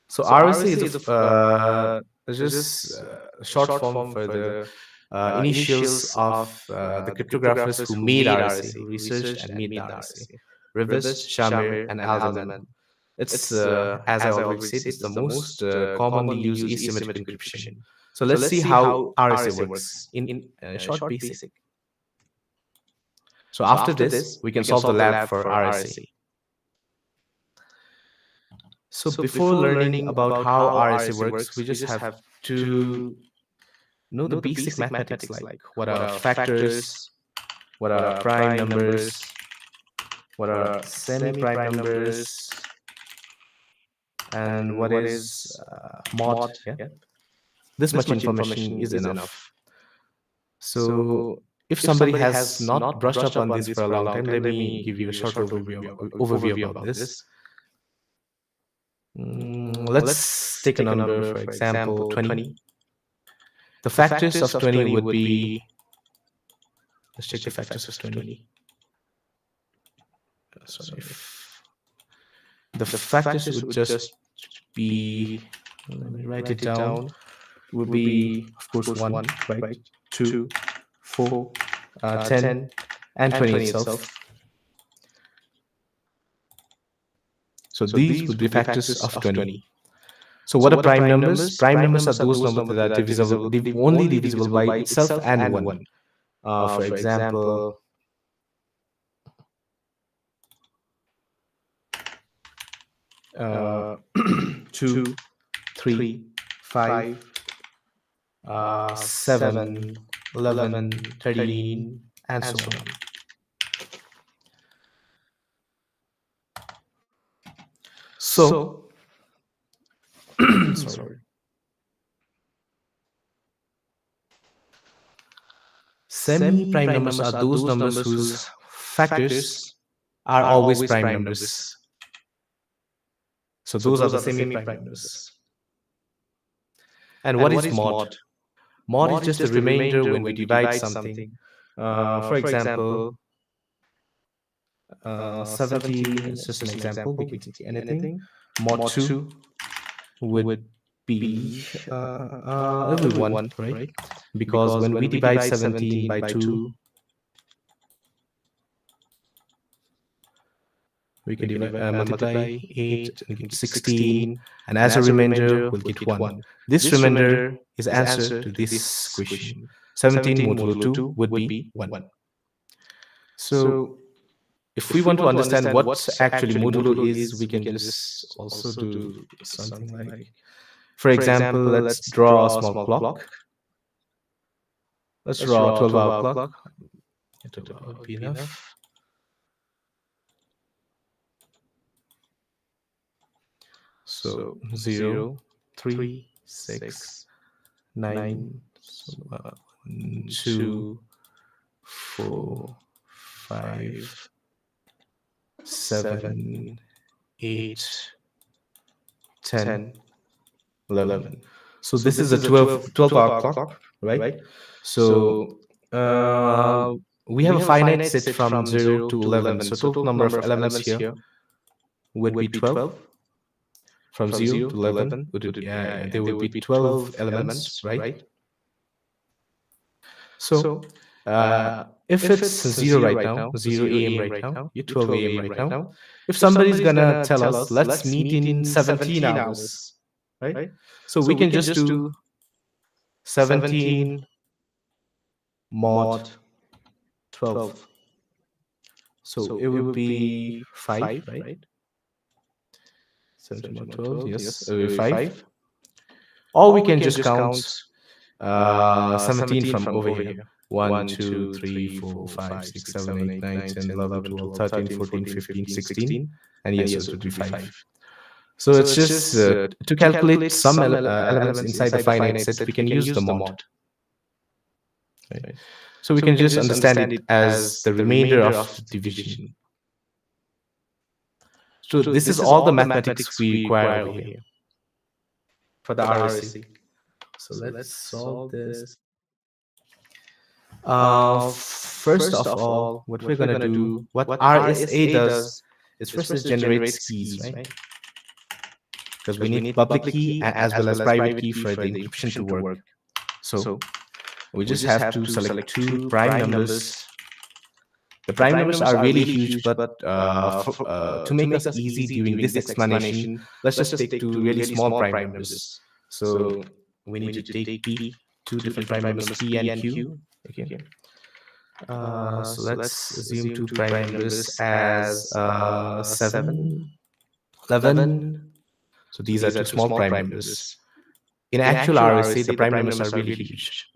So RSA is just a short form for the initials of the cryptographers who made RSA, who researched and made the RSA. Rivest, Shamir, and Alderman. It's, as I already said, it's the most commonly used asymmetric encryption. So let's see how RSA works in short basic. So after this, we can solve the lab for RSA. So before learning about how RSA works, we just have to know the basic mathematics, like what are factors, what are prime numbers, what are semi-prime numbers, and what is mod. Yeah? This much information is enough. So if somebody has not brushed up on this for a long time, let me give you a short overview about this. Let's take a number, for example, 20. The factors of 20 would be, let's check the factors of 20. Sorry. The factors would just be, let me write it down, would be, of course, 1, right? 2, 4, 10, and 20 itself. So these would be factors of 20. So what are prime numbers? Prime numbers are those numbers that are divisible, only divisible by itself and 1. For example, 2, 3, 5, 7, 11, 13, and so on. So, sorry. Semi-prime numbers are those numbers whose factors are always prime numbers. So those are the semi-prime numbers. And what is mod? Mod is just the remainder when we divide something. For example, 17 is just an example. We can take anything. Mod 2 would be everyone, right? Because when we divide 17 by 2, we can multiply 8, we get 16, and as a remainder, we'll get 1. This remainder is answer to this question. 17 modulo 2 would be 1. So, if we want to understand what actually modulo is, we can just also do something like, for example, let's draw a small clock. Let's draw a 12-hour clock. It would be enough. So 0, 3, 6, 9, 2, 4, 5, 7, 8, 10, 11. So this is a 12-hour clock, right? So we have a finite set from 0 to 11. So total number of elements here would be 12. From 0 to 11, there would be 12 elements, right? So if it's 0 right now, 0 a.m. right now, you're 12 a.m. right now. If somebody's gonna tell us, let's meet in 17 hours, right? So we can just do 17 mod 12. So it would be 5, right? 17 mod 12, yes, it will be 5. Or we can just count 17 from over here. 1, 2, 3, 4, 5, 6, 7, 8, 9, 10, 11, 12, 13, 14, 15, 16. And yes, it would be 5. So it's just to calculate some elements inside the finite set, we can use the mod. Right? So we can just understand it as the remainder of division. So this is all the mathematics we require over here for the RSA. So let's solve this. First of all, what we're going to do, what RSA does is first it generates keys, right? Because we need public key as well as private key for the encryption to work. So we just have to select 2 prime numbers. The prime numbers are really huge, but to make us easy during this explanation, let's just take 2 really small prime numbers. So we need to take P, 2 different prime numbers, P and Q. Okay. So let's assume 2 prime numbers as 7, 11. So these are 2 small prime numbers. In actual RSA, the prime numbers are really huge.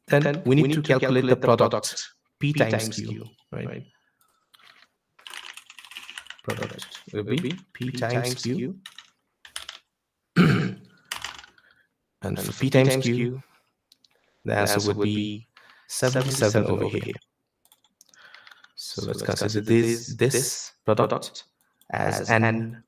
Then we need to calculate the product P times Q, right? Product will be P times Q. And for P times Q, the answer would be 77 over here. So let's consider this product as N.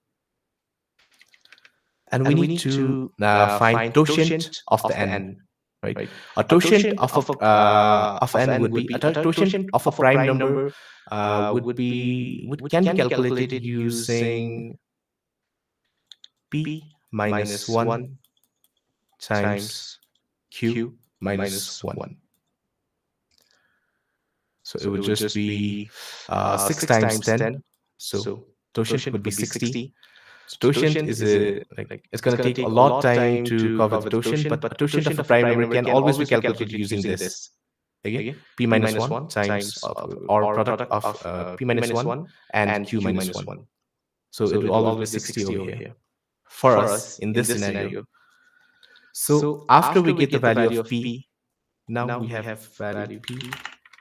And we need to find totient of the N. Right. A totient of N would be a totient of a prime number can be calculated using P minus 1 times Q minus 1. So it would just be 6 times 10. So totient would be 60. So totient is it's going to take a lot of time to cover the totient, but a totient of a prime number can always be calculated using this. Okay, P minus 1 times or product of P minus 1 and Q minus 1. So it will always be 60 over here for us in this scenario. So after we get the value of P, now we have value P,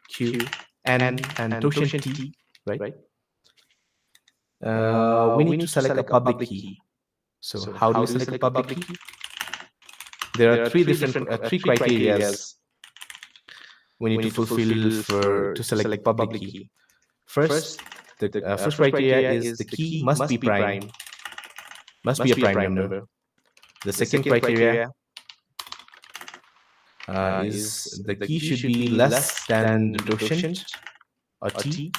Q, and totient T, right? We need to select a public key. So how do you select a public key? There are three criteria we need to fulfill to select the public key. First, the first criteria is the key must be prime, must be a prime number. The second criteria is the key should be less than the totient or T,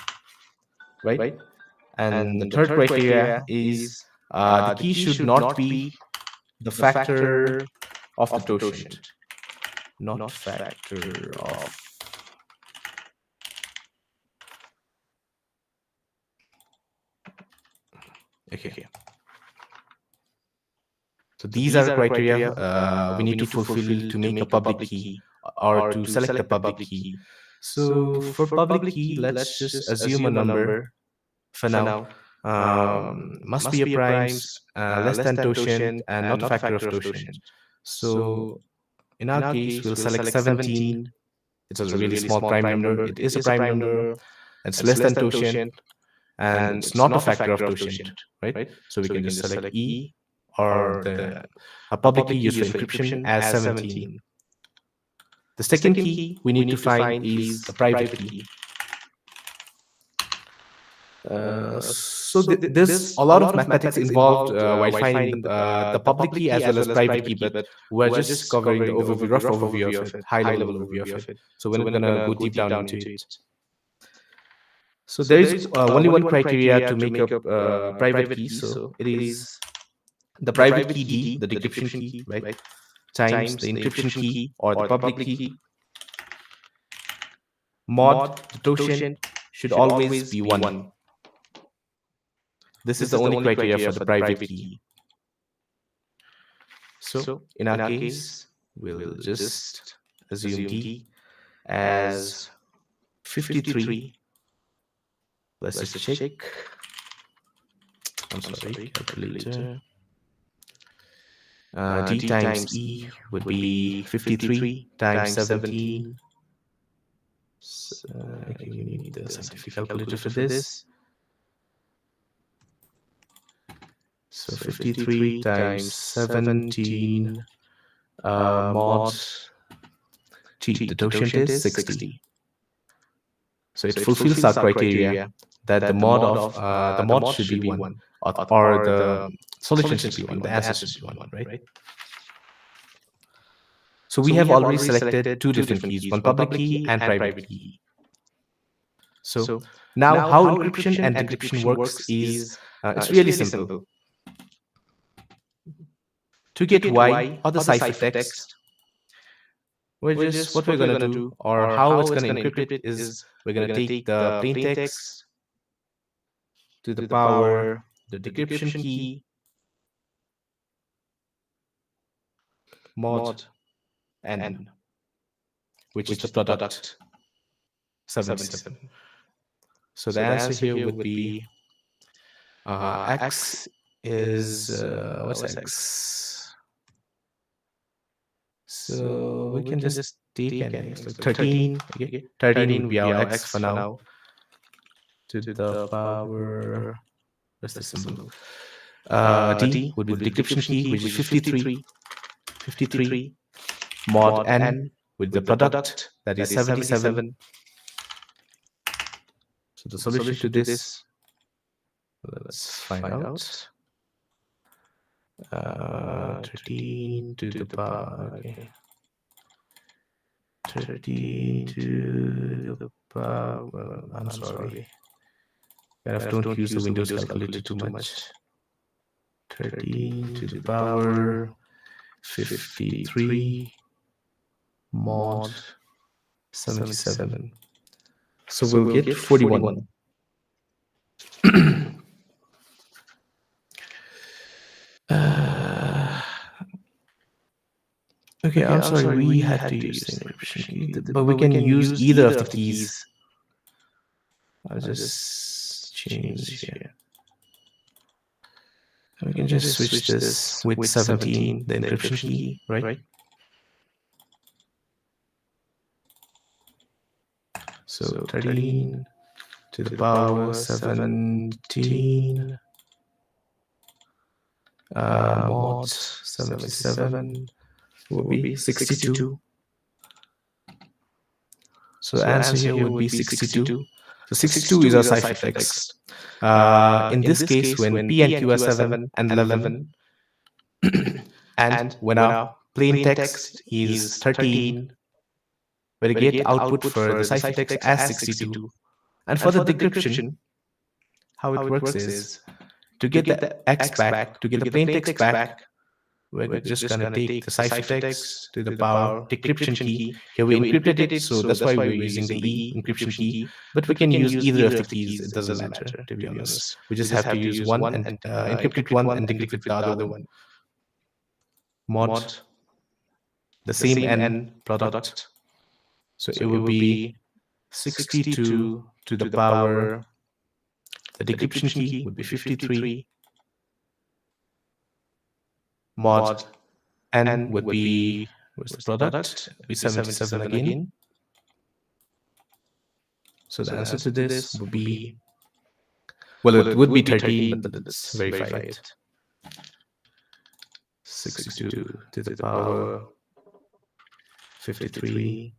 right? And the third criteria is the key should not be the factor of the totient, not factor of. Okay. So these are criteria we need to fulfill to make a public key or to select a public key. So for public key, let's just assume a number for now. Must be a prime, less than totient, and not a factor of totient. So in our case, we'll select 17. It's a really small prime number. It is a prime number. It's less than totient, and it's not a factor of totient, right? So we can just select E or a public key used for encryption as 17. The second key we need to find is the private key. So there's a lot of mathematics involved while finding the public key as well as private key, but we're just covering the overview, rough overview of it, high-level overview of it. So we're not going to go deep down into it. So there is only one criteria to make up private key. So it is the private key D, the decryption key, right, times the encryption key or the public key mod the totient should always be 1. This is the only criteria for the private key. So in our case, we'll just assume D as 53. Let's just check. I'm sorry, calculator. D times E would be 53 times 17. So, okay, we need the scientific calculator for this. So 53 times 17 mod T, the totient is 60. So it fulfills our criteria that the mod should be 1, or the solution should be 1, the answer should be 1, right? So we have already selected two different keys, one public key and private key. So now how encryption and decryption works is it's really simple. To get Y or the ciphertext, what we're going to do or how it's going to encrypt it is we're going to take the plain text to the power the decryption key mod n, which is the product 77. So the answer here would be x is what's x? So we can just take an x, like 13. Okay, 13 would be our x for now. To the power, what's the symbol? D would be the decryption key, which is 53. 53 mod n with the product that is 77. So the solution to this, let's find out. 13 to the power, okay. 13 to the power, I'm sorry. Don't use the Windows calculator too much. 13 to the power 53 mod 77. So we'll get 41. Okay, I'm sorry, we had to use the encryption key, but we can use either of the keys. I'll just change here. We can just switch this with 17, the encryption key, right? So 13 to the power 17 mod 77 will be 62. So the answer here would be 62. So 62 is our ciphertext. In this case, when P and Q are 7 and 11, and when our plain text is 13, we get output for the ciphertext as 62. And for the decryption, how it works is, to get the X back, to get the plain text back, we're just going to take the ciphertext to the power decryption key. Here we encrypted it, so that's why we're using the E encryption key. But we can use either of the keys. It doesn't matter, to be honest. We just have to use one and encrypt one and decrypt the other one. Mod the same N product. So it will be 62 to the power. The decryption key would be 53. Mod N would be, what's the product? Would be 77 again. So the answer to this would be, well, it would be 13, but let's verify it. 62 to the power 53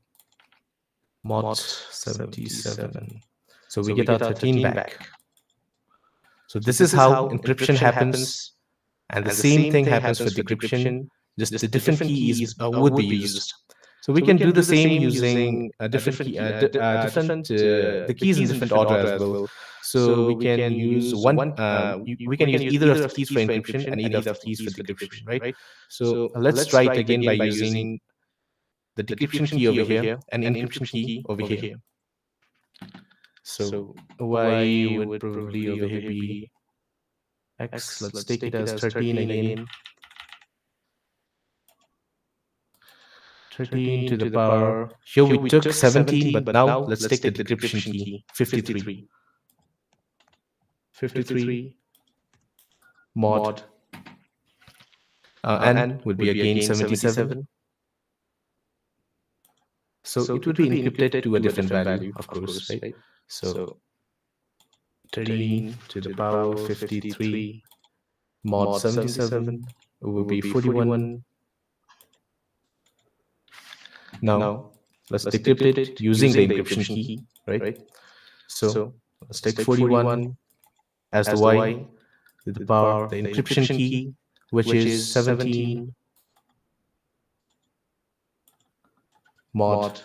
mod 77. So we get our 13 back. So this is how encryption happens, and the same thing happens for decryption. Just the different keys would be used. So we can do the same using different the keys in different order as well. So we can use we can use either of the keys for encryption and either of the keys for decryption, right? So let's try it again by using the decryption key over here and encryption key over here. So Y would probably over here be X. Let's take it as 13 again. 13 to the power. Here we took 17, but now let's take the decryption key, 53. 53 mod N would be again 77. So it would be encrypted to a different value, of course, right? So 13 to the power 53 mod 77 will be 41. Now let's decrypt it using the encryption key, right? So let's take 41 as the Y to the power the encryption key, which is 17 mod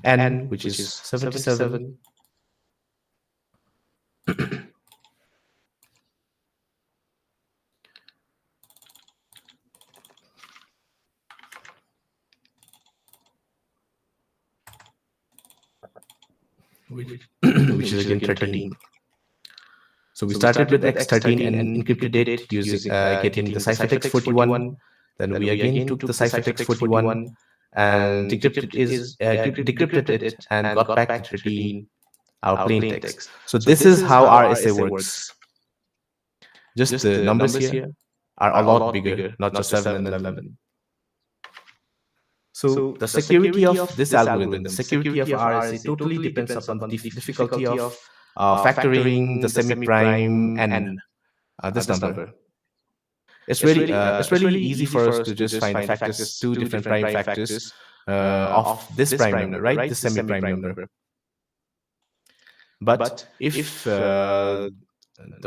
N, which is 77. which is again 13. So we started with X13 and encrypted it using getting the ciphertext 41. Then we again took the ciphertext 41 and decrypted it and got back the 13, our plain text. So this is how RSA works. Just the numbers here are a lot bigger, not just 7 and 11. So the security of this algorithm, the security of RSA totally depends upon the difficulty of factoring the semi-prime n, this number. It's really easy for us to just find factors, two different prime factors of this prime number, right? This semi-prime number. But if the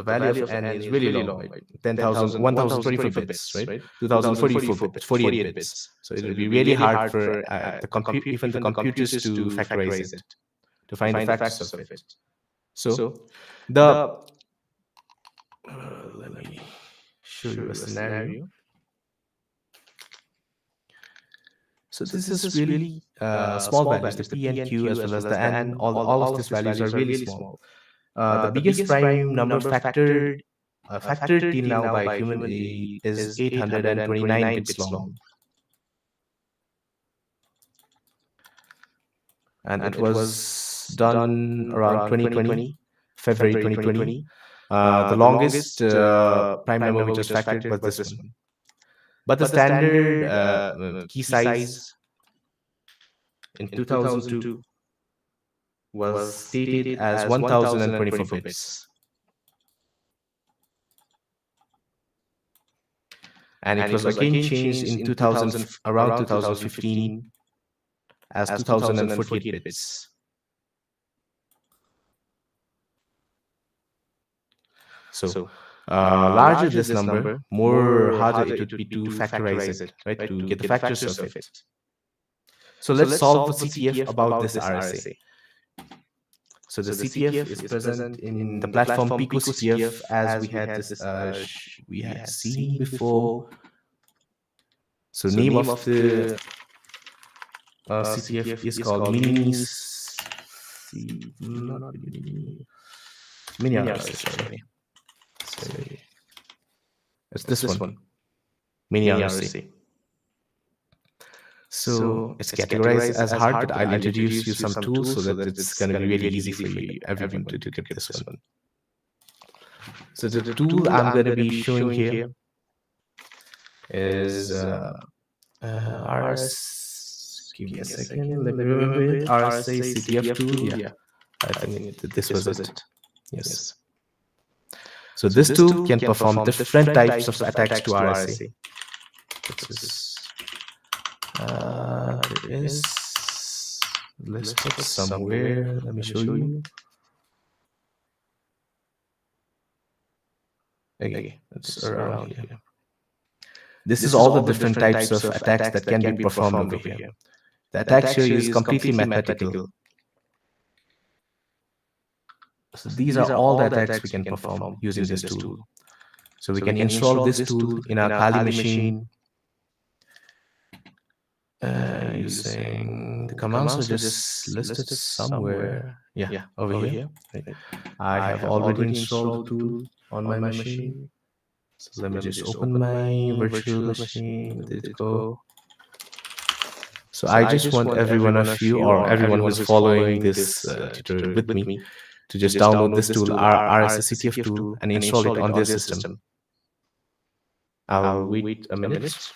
value of n is really low, like 10,000, 1,024 bits, right? 2,044 bits, 48 bits. So it will be really hard for even the computers to factorize it, to find the factors of it. So let me show you a scenario. So this is really small values, the p and q as well as the n. All of these values are really small. The biggest prime number factored till now by human is 829 bits long, and it was done around 2020, February 2020. The longest prime number which was factored was this one. But the standard key size in 2002 was stated as 1024 bits. And it was again changed in around 2015 as 2048 bits. So larger this number, more harder it would be to factorize it, right? To get the factors of it. So let's solve the CTF about this RSA. So the CTF is present in the platform Pico CTF as we had this we had seen before. So name of the CTF is called mini RSA. Sorry. It's this one, mini RSA. So it's categorized as hard, but I'll introduce you some tools so that it's going to be really easy for you, everyone, to get this one. So the tool I'm going to be showing here is give me a second, let me remember it. RSA CTF tool, yeah. I think this was it. Yes. So this tool can perform different types of attacks to RSA. It is listed somewhere. Let me show you. Okay, it's around here. This is all the different types of attacks that can be performed over here. The attacks here is completely mathematical. So these are all the attacks we can perform using this tool. So we can install this tool in our Kali machine using the commands are just listed somewhere. Yeah, over here. Right. I have already installed the tool on my machine. So let me just open my virtual machine. Where did it go? So I just want every one of you or everyone who's following this tutorial with me to just download this tool, our RSA-CTF tool, and install it on their system. I'll wait a minute.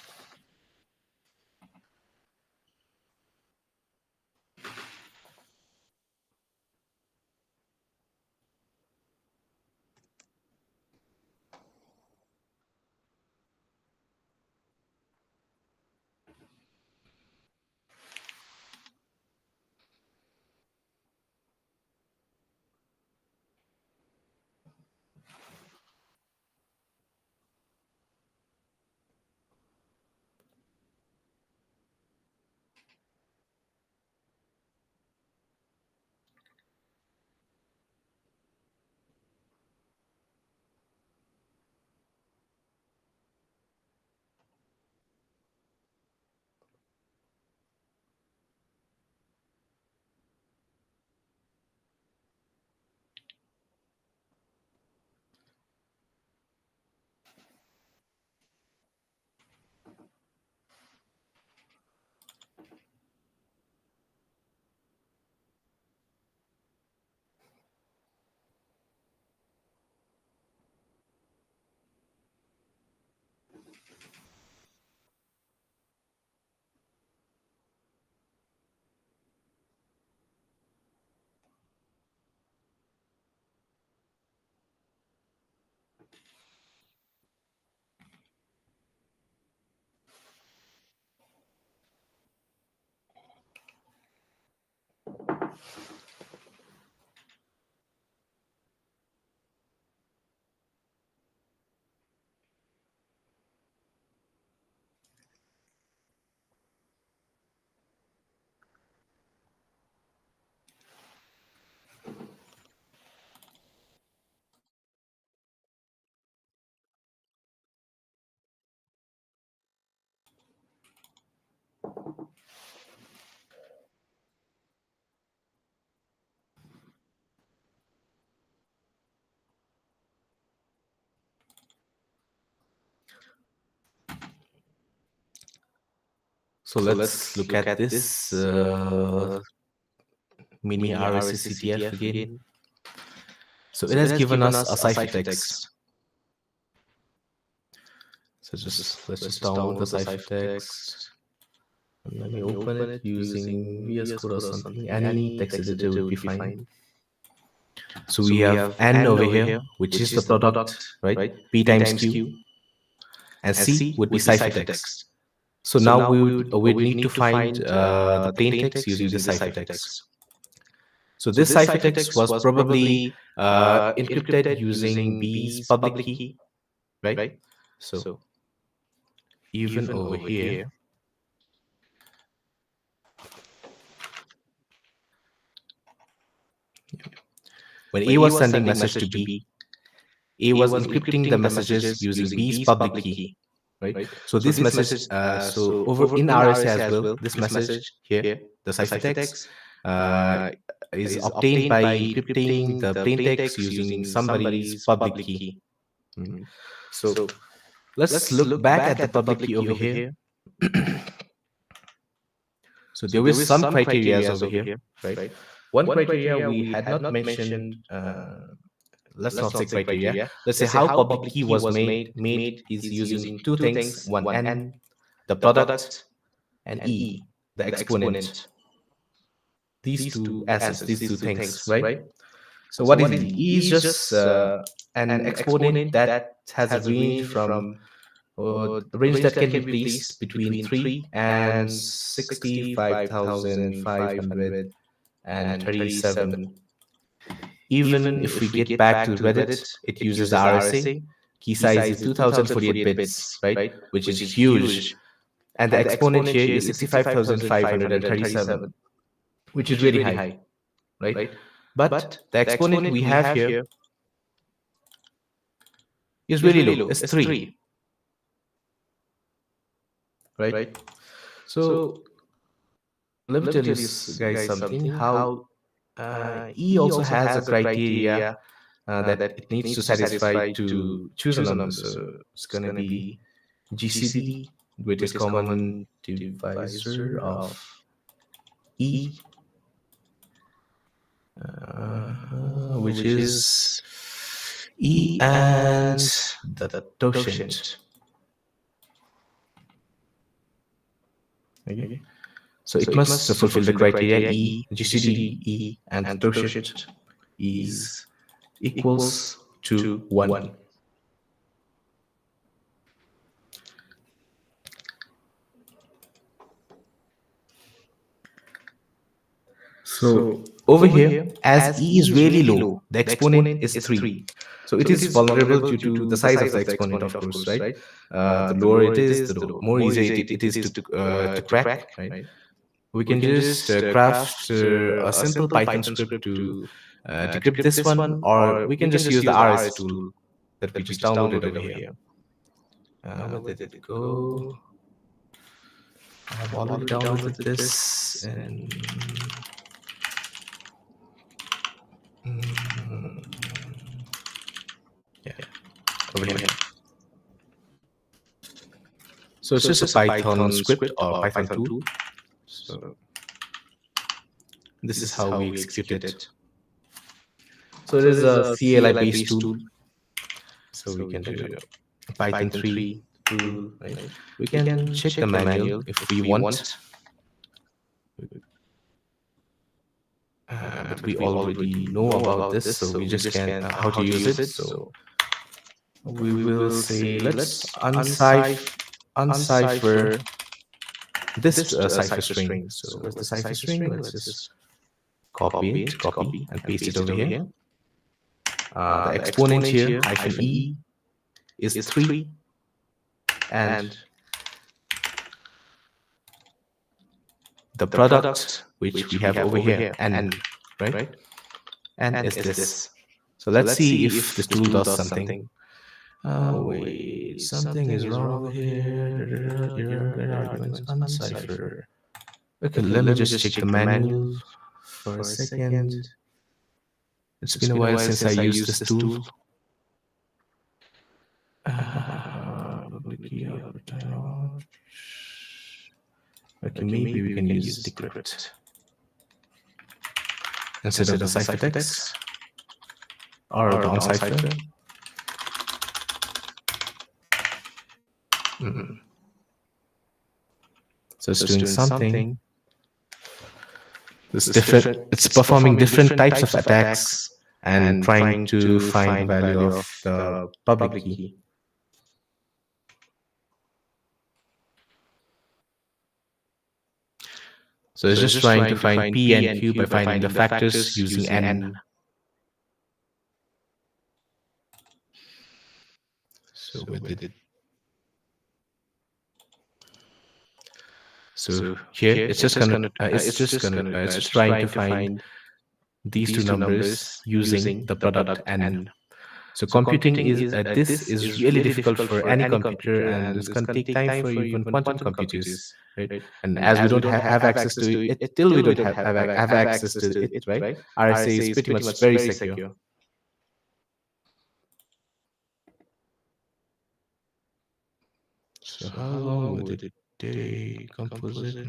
So let's look at this mini RSA again. So it has given us a ciphertext. So let's just download the ciphertext. And let me open it using VS Code or something. Any text editor would be fine. So we have N over here, which is the product, right? P times Q. And C would be ciphertext. So now we'd need to find the plain text using the ciphertext. So this ciphertext was probably encrypted using B's public key, right? So even over here, when A was sending message to B, A was encrypting the messages using B's public key, right? So this message, so over in RSA as well, this message here, the ciphertext, is obtained by encrypting the plain text using somebody's public key. So let's look back at the public key over here. So there is some criteria over here, right? One criteria we had not mentioned. Let's not say criteria. Let's say how public key was made. Made is using two things: one N, the product, and E, the exponent. These two assets, these two things, right? So what is E? E is just an exponent that has a range from the range that can be placed between 3 and 65,537. Even if we get back to Reddit, it uses RSA. Key size is 2048 bits, right? Which is huge. And the exponent here is 65,537, which is really high, right? But the exponent we have here is really low. It's 3. Right? So let me tell you guys something. How E also has a criteria that it needs to satisfy to choose a number. So it's gonna be GCD, greatest common divisor of E, which is E and the totient. Okay. So it must fulfill the criteria E, GCD, E, and the totient is equals to 1. So over here, as E is really low, the exponent is 3. So it is vulnerable due to the size of the exponent, of course, right? The lower it is, the more easy it is to crack, right? We can just craft a simple Python script to decrypt this one, or we can just use the RS tool that we just downloaded over here. Where did it go? I've already downloaded this, and yeah, over here. So it's just a Python script or Python tool. So this is how we execute it. So it is a CLI based tool. So we can do Python 3 tool. Right? We can check the manual if we want. But we already know about this, so we just can how to use it. So we will say let's uncipher this cipher string. So where's the cipher string? Let's just copy and paste it over here. The exponent here, hyphen E, is 3, and the product which we have over here, N, right? N is this. So let's see if this tool does something. Wait, something is wrong over here. Error arguments uncipher. Okay, let me just check the manual for a second. It's been a while since I used this tool. Public key out. Okay, maybe we can use decrypt instead of the ciphertext or the on-cipher. So it's doing something. It's different. It's performing different types of attacks and trying to find the value of the public key. So it's just trying to find P and Q by finding the factors using N. So with it. So here it's just trying to find these two numbers using the product N. So computing is this is really difficult for any computer, and it's going to take time for even quantum computers, right? And as we don't have access to it, till we don't have access to it, right? RSA is pretty much very secure. So how long would it take? Composite.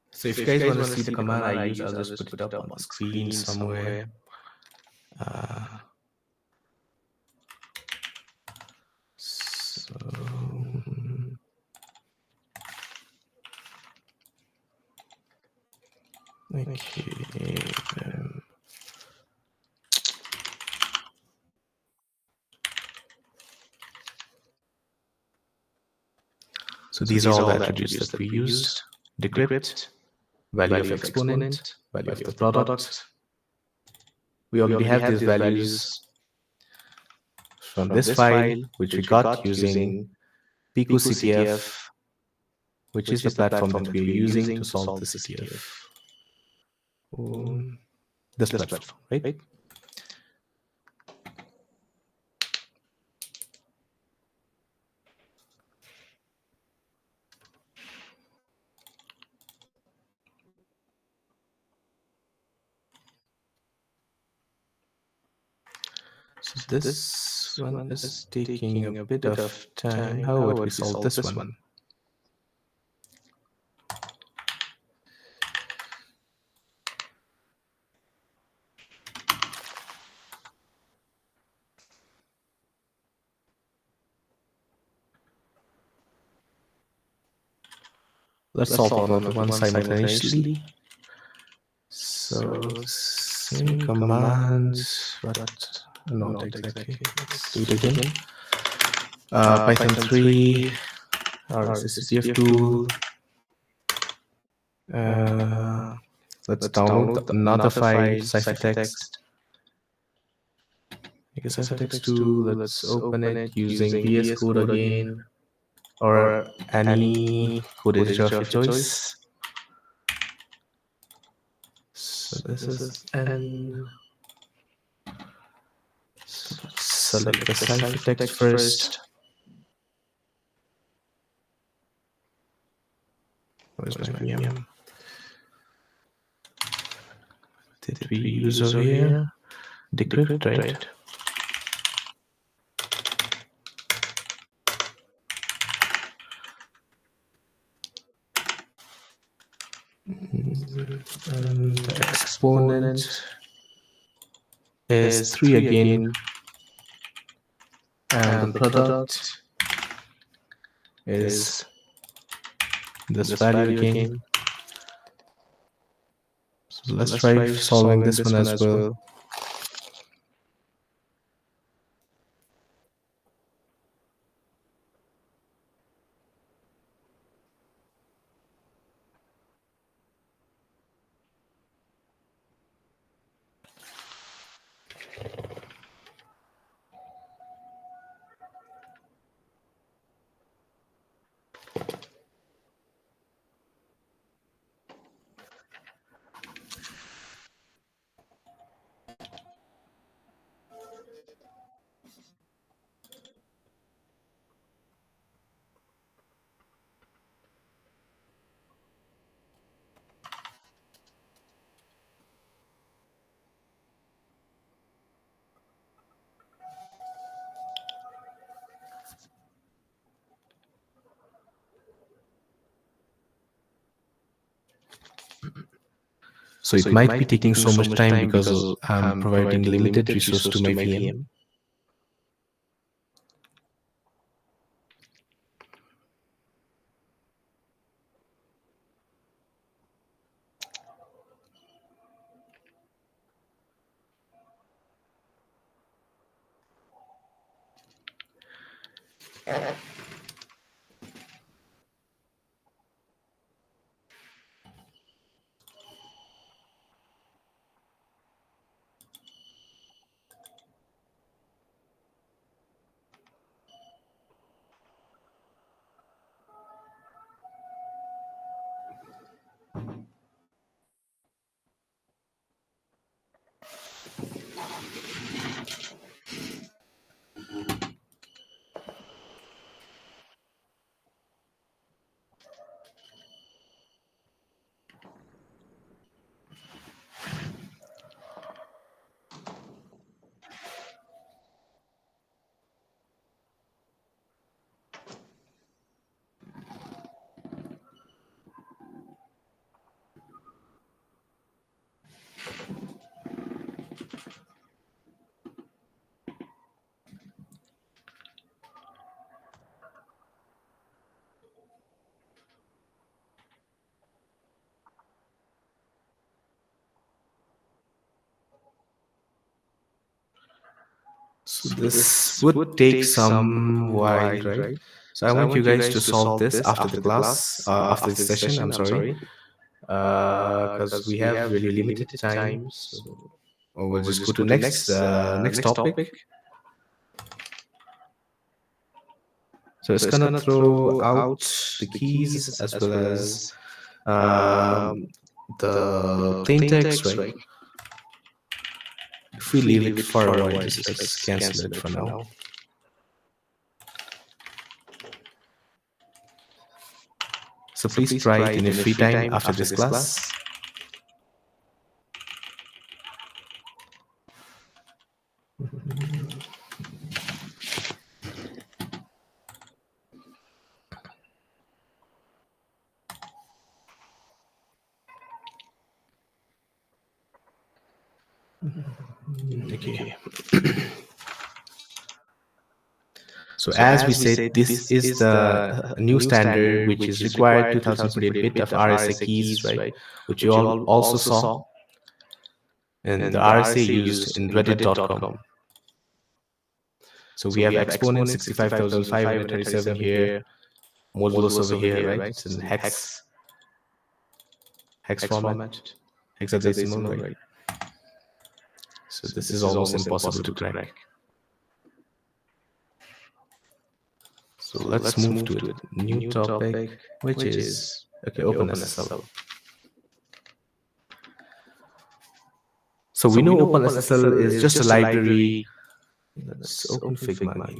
So if you guys want to see the command I use, I'll just put it up on the screen somewhere. Okay. So these are all the attributes that we used. Decrypt, value of exponent, value of the product. We already have these values from this file, which we got using PicoCTF, which is the platform that we are using to solve the CTF. This platform, right? So this one is taking a bit of time. How would we solve this one? Let's solve another one simultaneously. So same commands, but not exactly. Let's do it again. Python 3, or CTF tool. Let's download another file, ciphertext. Make a ciphertext tool. Let's open it using VS Code again, or any code editor of your choice. So this is N. So let's select the ciphertext first. Where's my VM? Did we use over here? Decrypt, right? And the exponent is 3 again, and the product is this value again. So let's try solving this one as well. So it might be taking so much time because I'm providing limited resource to my VM. So this would take some while, right? So I want you guys to solve this after the class, after this session, I'm sorry, because we have really limited time. So we'll just go to next topic. So it's gonna throw out the keys as well as the plain text, right? If we leave it for a while, just let's cancel it for now. So please try it in your free time after this class. Okay. So as we said, this is the new standard which is required 2028 bit of RSA keys, right? Which you all also saw. And the RSA used in reddit.com. So we have exponent 65,537 here, modulus over here, right? It's in hex format, hexadecimal, right? So this is almost impossible to crack. So let's move to a new topic, which is OpenSSL. So we know OpenSSL is just a library. Let's open Figma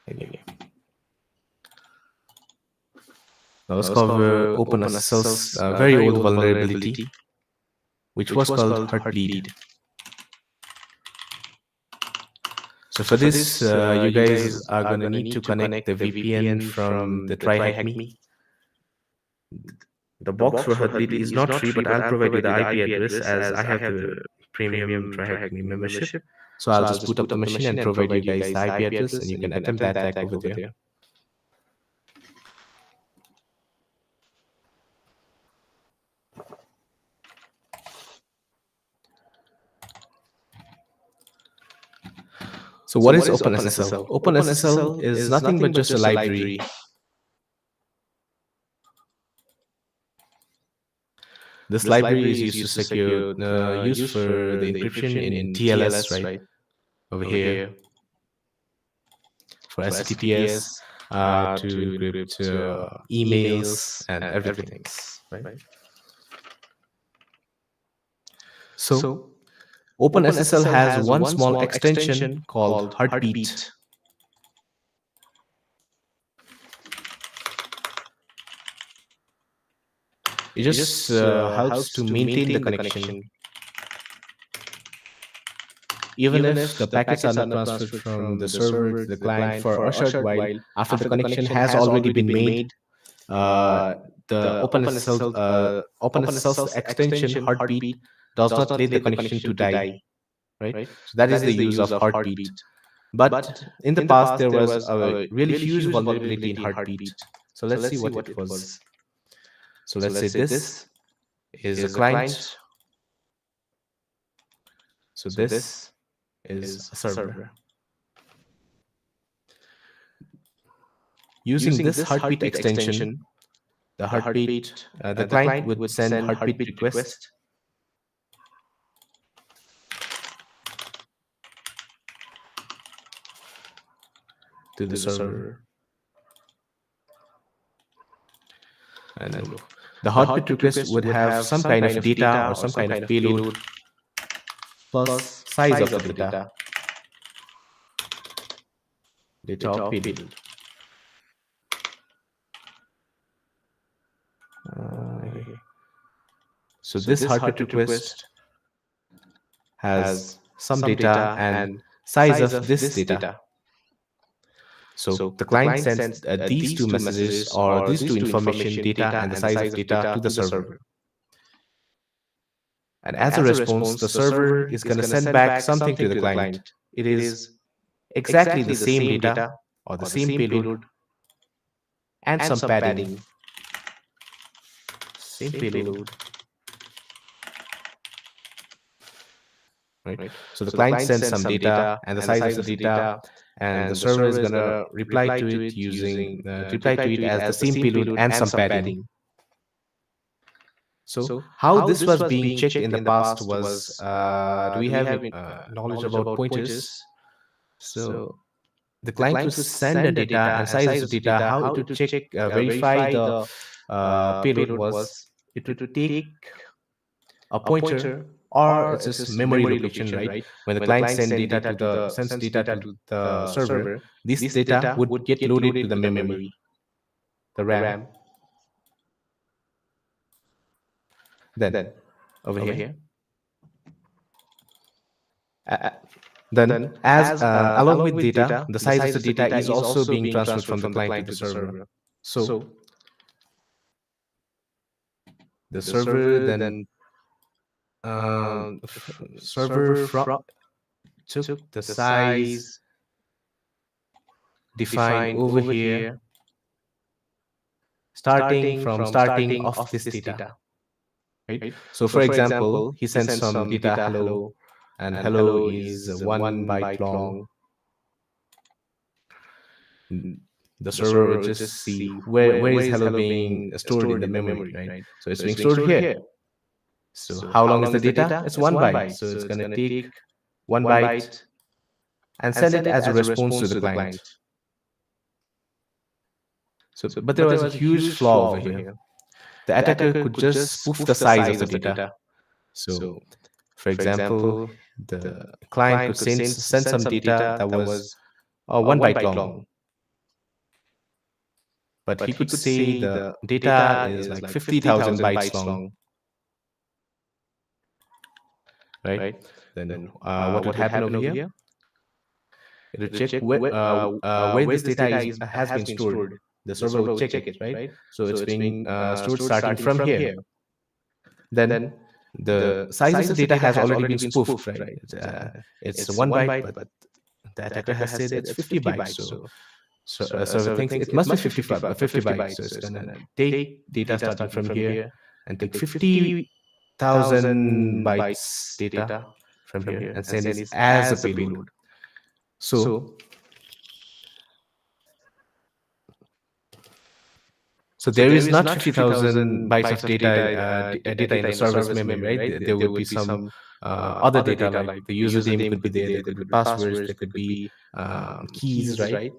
again. Now let's cover OpenSSL's very old vulnerability, which was called Heartbleed. So for this, you guys are going to need to connect the VPN from the TryHackMe. The box for Heartbleed is not free, but I'll provide you the IP address as I have the premium TryHackMe membership. So I'll just boot up the machine and provide you guys the IP address, and you can attempt that attack over there. So what is OpenSSL? OpenSSL is nothing but just a library. This library is used to secure, used for the encryption in TLS, right? Over here. For HTTPS, to encrypt emails and everything, right? So OpenSSL has one small extension called Heartbeat. It just helps to maintain the connection. Even if the packets are not transferred from the server to the client for a short while, after the connection has already been made, the OpenSSL extension heartbeat does not let the connection to die, right? So that is the use of heartbeat. But in the past, there was a really huge vulnerability in heartbeat. So let's see what it was. So let's say this is a client. So this is a server. Using this heartbeat extension, the client would send heartbeat request to the server. And the heartbeat request would have some kind of data or some kind of payload plus size of the data. Data or payload. So this heartbeat request has some data and size of this data. So the client sends these two messages or these two information, data and the size of data, to the server. And as a response, the server is going to send back something to the client. It is exactly the same data or the same payload and some padding. Same payload. Right? So the client sends some data and the size of the data, and the server is going to reply to it using reply to it as the same payload and some padding. So how this was being checked in the past was, do we have knowledge about pointers? So the client would send the data and size of the data. How it would check, verify the payload was, it would take a pointer or it's just memory location, right? When the client sends data to the server, this data would get loaded to the memory, the RAM. Then over here. Then as along with data, the size of the data is also being transferred from the client to the server. So the server then took the size defined over here, starting of this data. Right? So for example, he sends some data hello, and hello is 1 byte long. The server will just see where is hello being stored in the memory, right? So it's being stored here. So how long is the data? It's 1 byte. So it's going to take 1 byte and send it as a response to the client. So, but there was a huge flaw over here. The attacker could just spoof the size of the data. So, for example, the client could send some data that was 1 byte long. But he could say the data is like 50,000 bytes long. Right? Then what would happen over here? It would check where this data has been stored. The server will check it, right? So it's being stored starting from here. Then the size of the data has already been spoofed, right? It's 1 byte, but the attacker has said it's 50 bytes. So server thinks it must be 50 bytes. So it's gonna take data starting from here and take 50,000 bytes data from here and send it as a payload. So there is not 50,000 bytes of data in the server's memory, right? There would be some other data, like the username could be there could be passwords, there could be keys, right?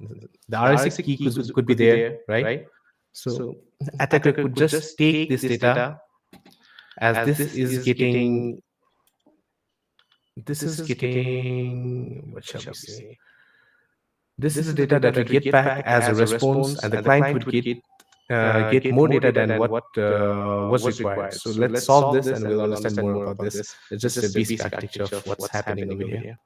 The RSA key could be there, right? So the attacker could just take this data as this is getting, what shall we say? This is the data that we get back as a response, and the client would get more data than what was required. So let's solve this and we'll understand more about this. It's just a basic architecture of what's happening over here.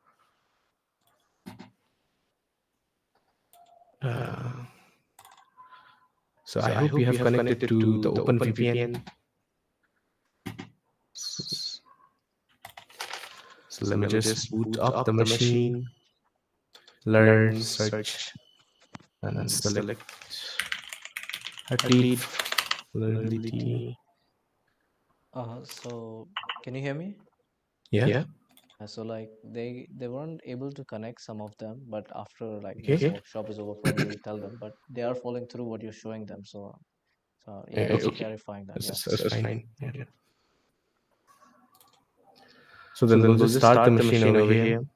So I hope you have connected to the OpenVPN. So let me just boot up the machine, learn, search, and select heartbeat, vulnerability. So can you hear me? Yeah. So like they weren't able to connect some of them, but after like Okay. this workshop is over, probably we'll tell them. But they are following through what you're showing them. So yeah, thanks for Okay. clarifying that. Yeah. That's fine. Yeah. So then we'll just start the machine over here.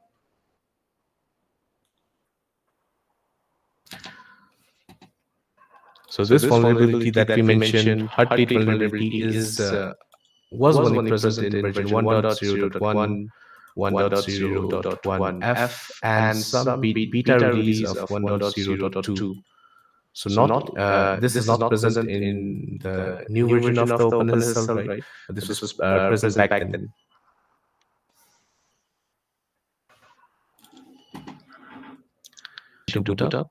So this vulnerability that we mentioned, heartbeat vulnerability, was only present in version 1.0.1, 1.0.1F, and some beta release of 1.0.2. So this is not present in the new version of the OpenSSL, right? But this was present back then. To boot up.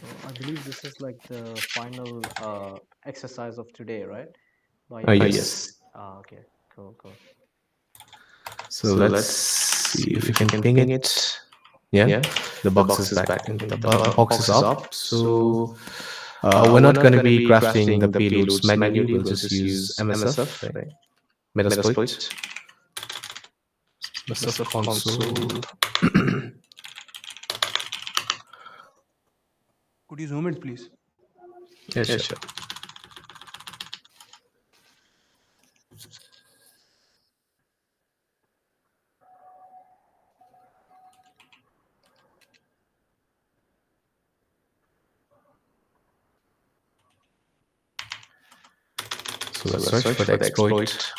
So I believe this is like the final exercise of today, right? Yes. Okay. Cool. So let's see if we can ping it. Yeah, the box is back. The box is up. So we're not going to be crafting the payloads manually. We'll just use MSF, right? Metasploit. MSF console. Could you zoom in, please? Yeah, sure. So let's search for the exploit.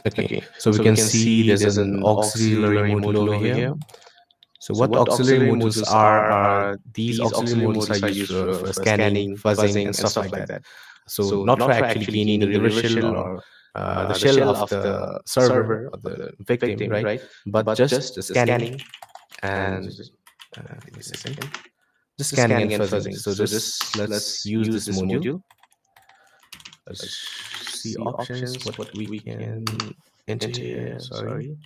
Okay, so we can see there's an auxiliary module over here. So what auxiliary modules are these auxiliary modules are used for scanning, fuzzing, and stuff like that. So not for actually gaining the reverse shell or the shell of the server or the victim, right? But just the scanning and give me a second. Just scanning and fuzzing. So let's use this module. Let's see options. What we can enter here. Sorry.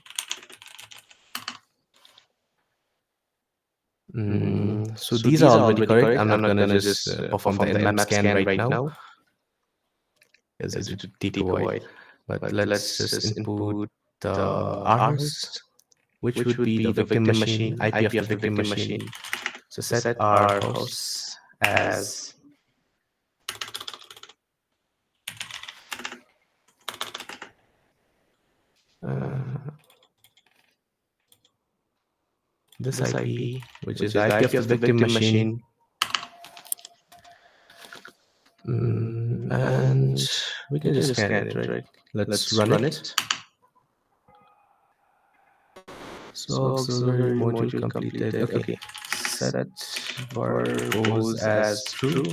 So these are already correct. I'm not gonna just perform the nmap scan right now, because it would take a while. But let's just input the rhost, which would be the victim machine, IP of the victim machine. So set our hosts as this IP, which is the IP of the victim machine. And we can just scan it, right? Let's run it. So auxiliary module completed. Okay. Set var goes as true.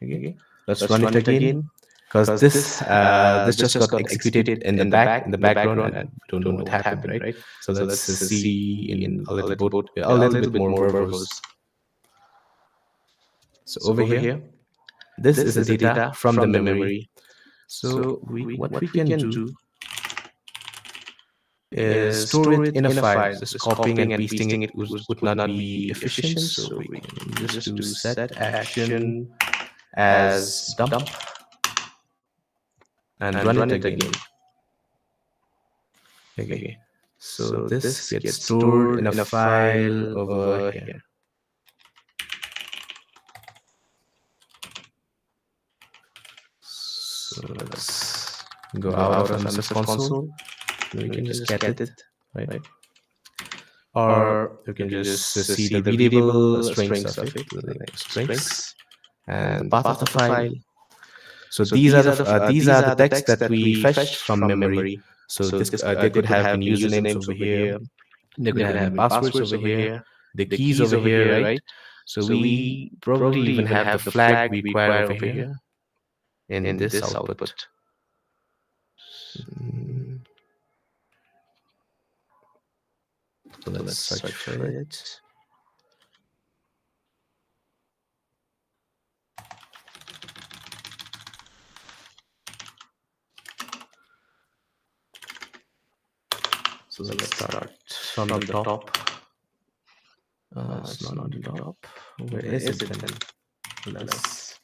Okay. Let's run it again. Because this just got executed in the background, and I don't know what happened, right? So let's see in a little bit more verbose. So over here, this is the data from the memory. So what we can do is store it in a file. Just copying and pasting it would not be efficient. So we can just do set action as dump and run it again. Okay. So this gets stored in a file over here. So let's go out of MS console. We can just get it, right? Or you can just see the readable strings of it, like strings, and the path of the file. So these are the texts that we fetched from memory. So this they could have been usernames over here. They could have been passwords over here. The keys over here, right? So we probably even have the flag we require over here in this output. So let's search for it. So let's start from the top. It's not on the top. Where is it then? Let's.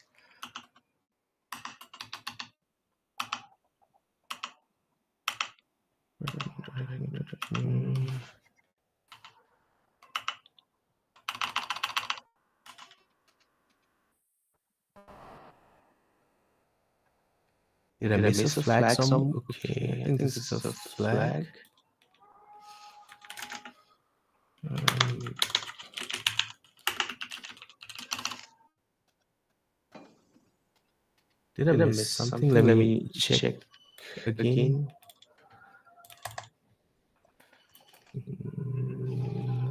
Did I miss a flag somewhere? Okay, I think this is a flag. Did I miss something? Let me check again.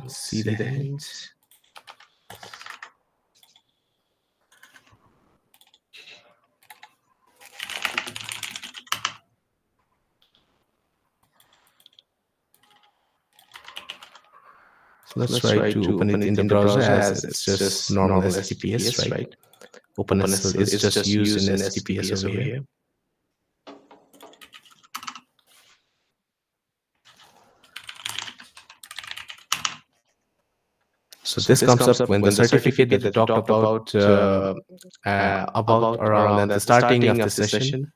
See the hint. So let's try to open it in the browser as it's just normal HTTPS, right? OpenSSL is just used in HTTPS over here. So this comes up when the certificate that we talked about around at the starting of the session.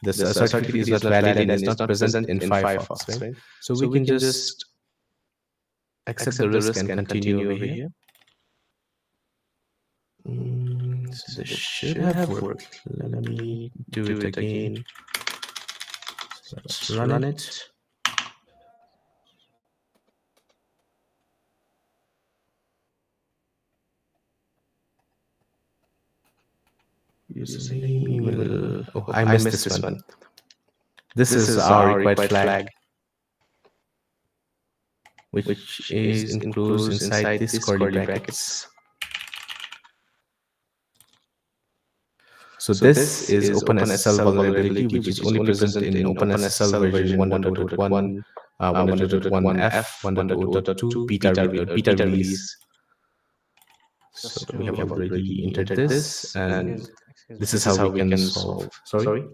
This certificate is not valid and is not present in Firefox, right? So we can just accept the risk and continue over here. So this should have worked. Let me do it again. So let's run it. Username, email. Oh, I missed this one. This is our required flag, which is enclosed inside these curly brackets. So this is OpenSSL vulnerability, which is only present in OpenSSL version 1.0.1, 1.0.1F, 1.0.2 beta release. So we have already entered this, and this is how we can solve. Sorry?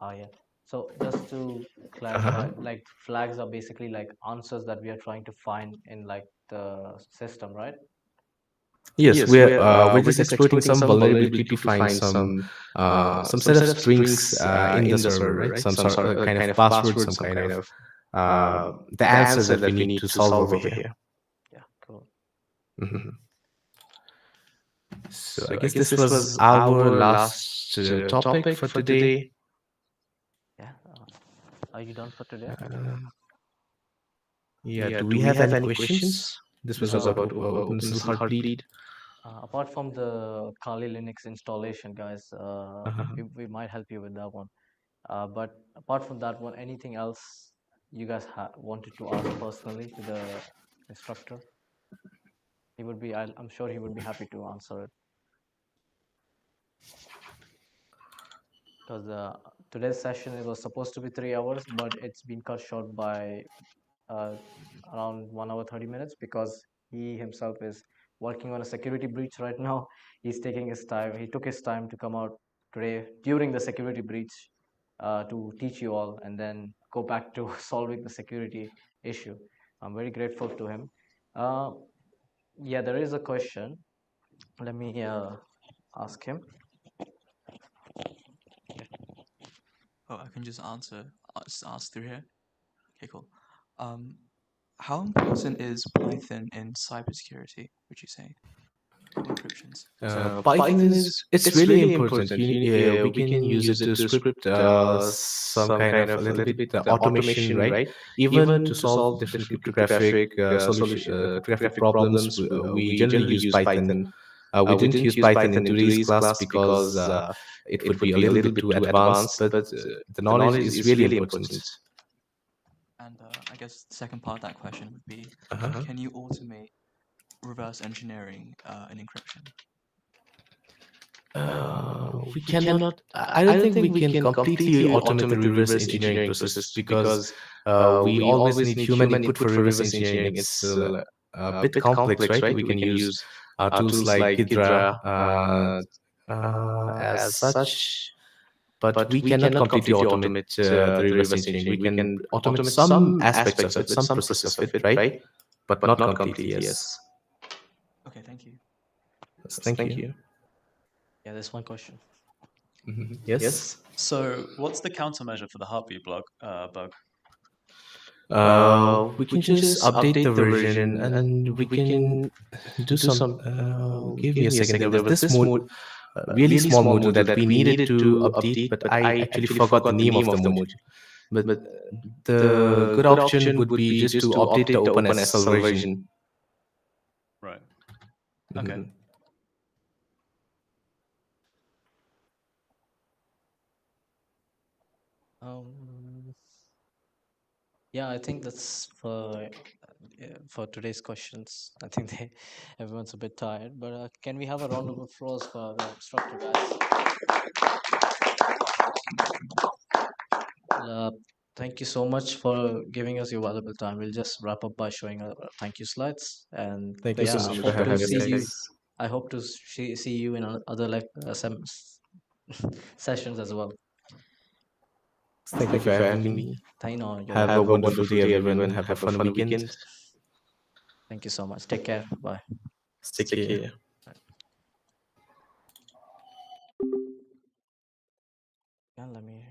Yeah. So just to clarify, like flags are basically like answers that we are trying to find in like the system, right? Yes, we're just exploiting some vulnerability to find some set of strings in the server, right? Some sort of kind of password, some kind of the answer that we need to solve over here. Yeah, cool. So I guess this was our last topic for today. Yeah. Are you done for today? Yeah. Do we have any questions? This was about OpenSSL Heartbleed. Apart from the Kali Linux installation, guys, we might help you with that one. But apart from that one, anything else you guys wanted to ask personally to the instructor? He would be. I'm sure he would be happy to answer it. Because today's session, it was supposed to be 3 hours, but it's been cut short by around 1 hour 30 minutes because he himself is working on a security breach right now. He's taking his time. He took his time to come out today during the security breach to teach you all and then go back to solving the security issue. I'm very grateful to him. Yeah, there is a question. Let me ask him. Oh, I can just answer. I'll just ask through here. Okay, cool. How important is Python in cybersecurity, would you say? encryptions? Python is it's really important. We can use it to script some kind of a little bit automation, right? Even to solve different cryptographic cryptographic problems, we generally use Python. We didn't use Python in today's class because it would be a little bit too advanced, but the knowledge is really important. And I guess the second part of that question would be, Uh-huh. can you automate reverse engineering an encryption? We cannot. I don't think we can completely automate the reverse engineering process because we always need human input for reverse engineering. It's a bit complex, right? We can use tools like Hydra as such, but we cannot completely automate the reverse engineering. We can automate some aspects of it, some process of it, right? But not completely. Yes. Okay, thank you. Yes, thank you. Yeah, there's one question. Yes. So, what's the countermeasure for the heartbeat bug? We can just update the version and we can do some. Give me a second. There was this really small module that we needed to update, but I actually forgot the name of the module. But the good option would be just to update the OpenSSL version. Right. Okay. Mhm. Yeah, I think that's for today's questions. I think everyone's a bit tired, but can we have a round of applause for our instructor, guys? Thank you so much for giving us your valuable time. We'll just wrap up by showing our thank you slides. And Thank you so yeah, much I for hope to having us, see you. guys. I hope to see you in other sessions as well. Thank you for having me. You're Have a welcome. wonderful day, everyone. Have a fun weekend. Thank you so much. Take care. Bye. Take care. Yeah, let me.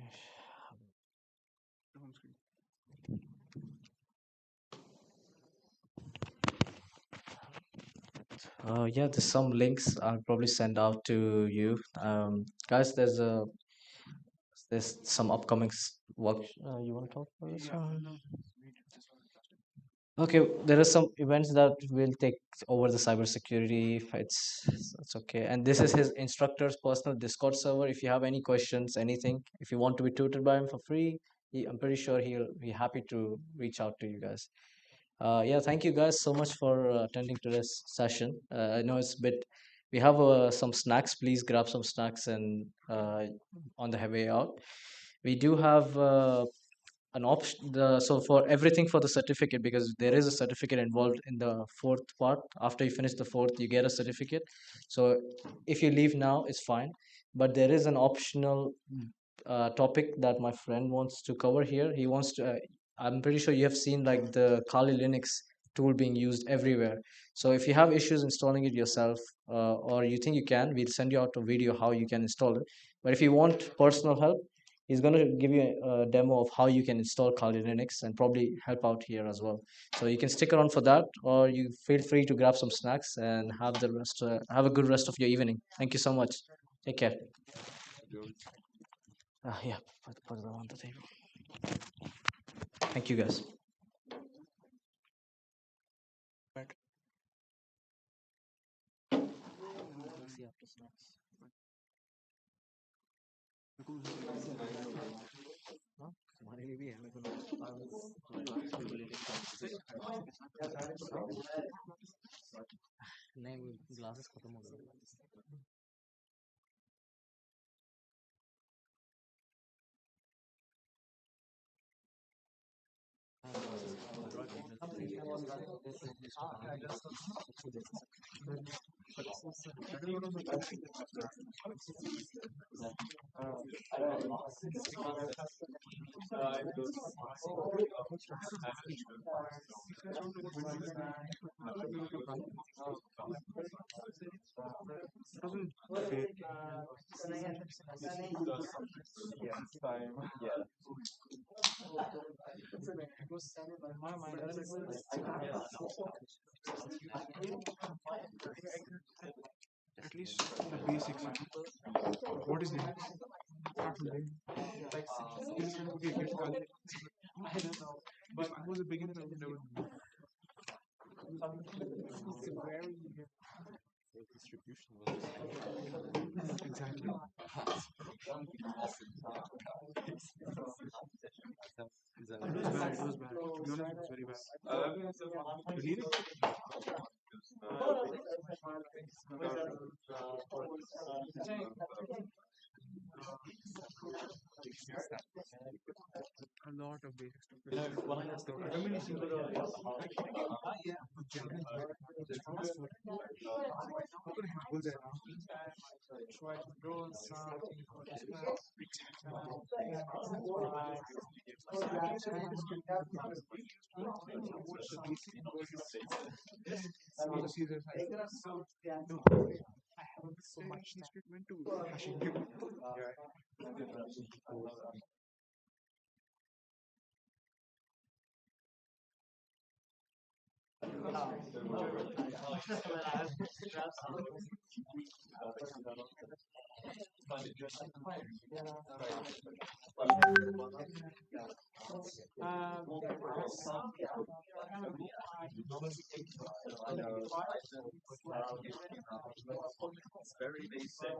Yeah, there's some links I'll probably send out to you. Guys, there's some upcoming work. You want to talk about this one? Okay, there are some events that will take over the cybersecurity. If it's okay, and this is his instructor's personal Discord server. If you have any questions, anything, if you want to be tutored by him for free, I'm pretty sure he'll be happy to reach out to you guys. Yeah, thank you guys so much for attending to this session. I know it's a bit. We have some snacks. Please grab some snacks and on the way out. We do have an option. So for everything for the certificate, because there is a certificate involved in the fourth part. After you finish the fourth, you get a certificate. So if you leave now, it's fine. But there is an optional topic that my friend wants to cover here. He wants to. I'm pretty sure you have seen like the Kali Linux tool being used everywhere. So if you have issues installing it yourself, or you think you can, we'll send you out a video how you can install it. But if you want personal help, he's going to give you a demo of how you can install Kali Linux and probably help out here as well. So you can stick around for that, or you feel free to grab some snacks and have the rest. Have a good rest of your evening. Thank you so much. Take care. Yeah, put them on the table. Thank you, guys. See after snacks. हाँ, हमारे लिए भी है मेरे को नहीं glasses खत्म हो गए At least the basics. What is Linux? Start from there. Okay, get started. If I was a beginner, I would never know. It's a very distribution was exactly. It was bad. It was bad. To be honest, it was very bad. You need it? A lot of basic stuff. Try to draw something for this so much statement to hashing him. very basic.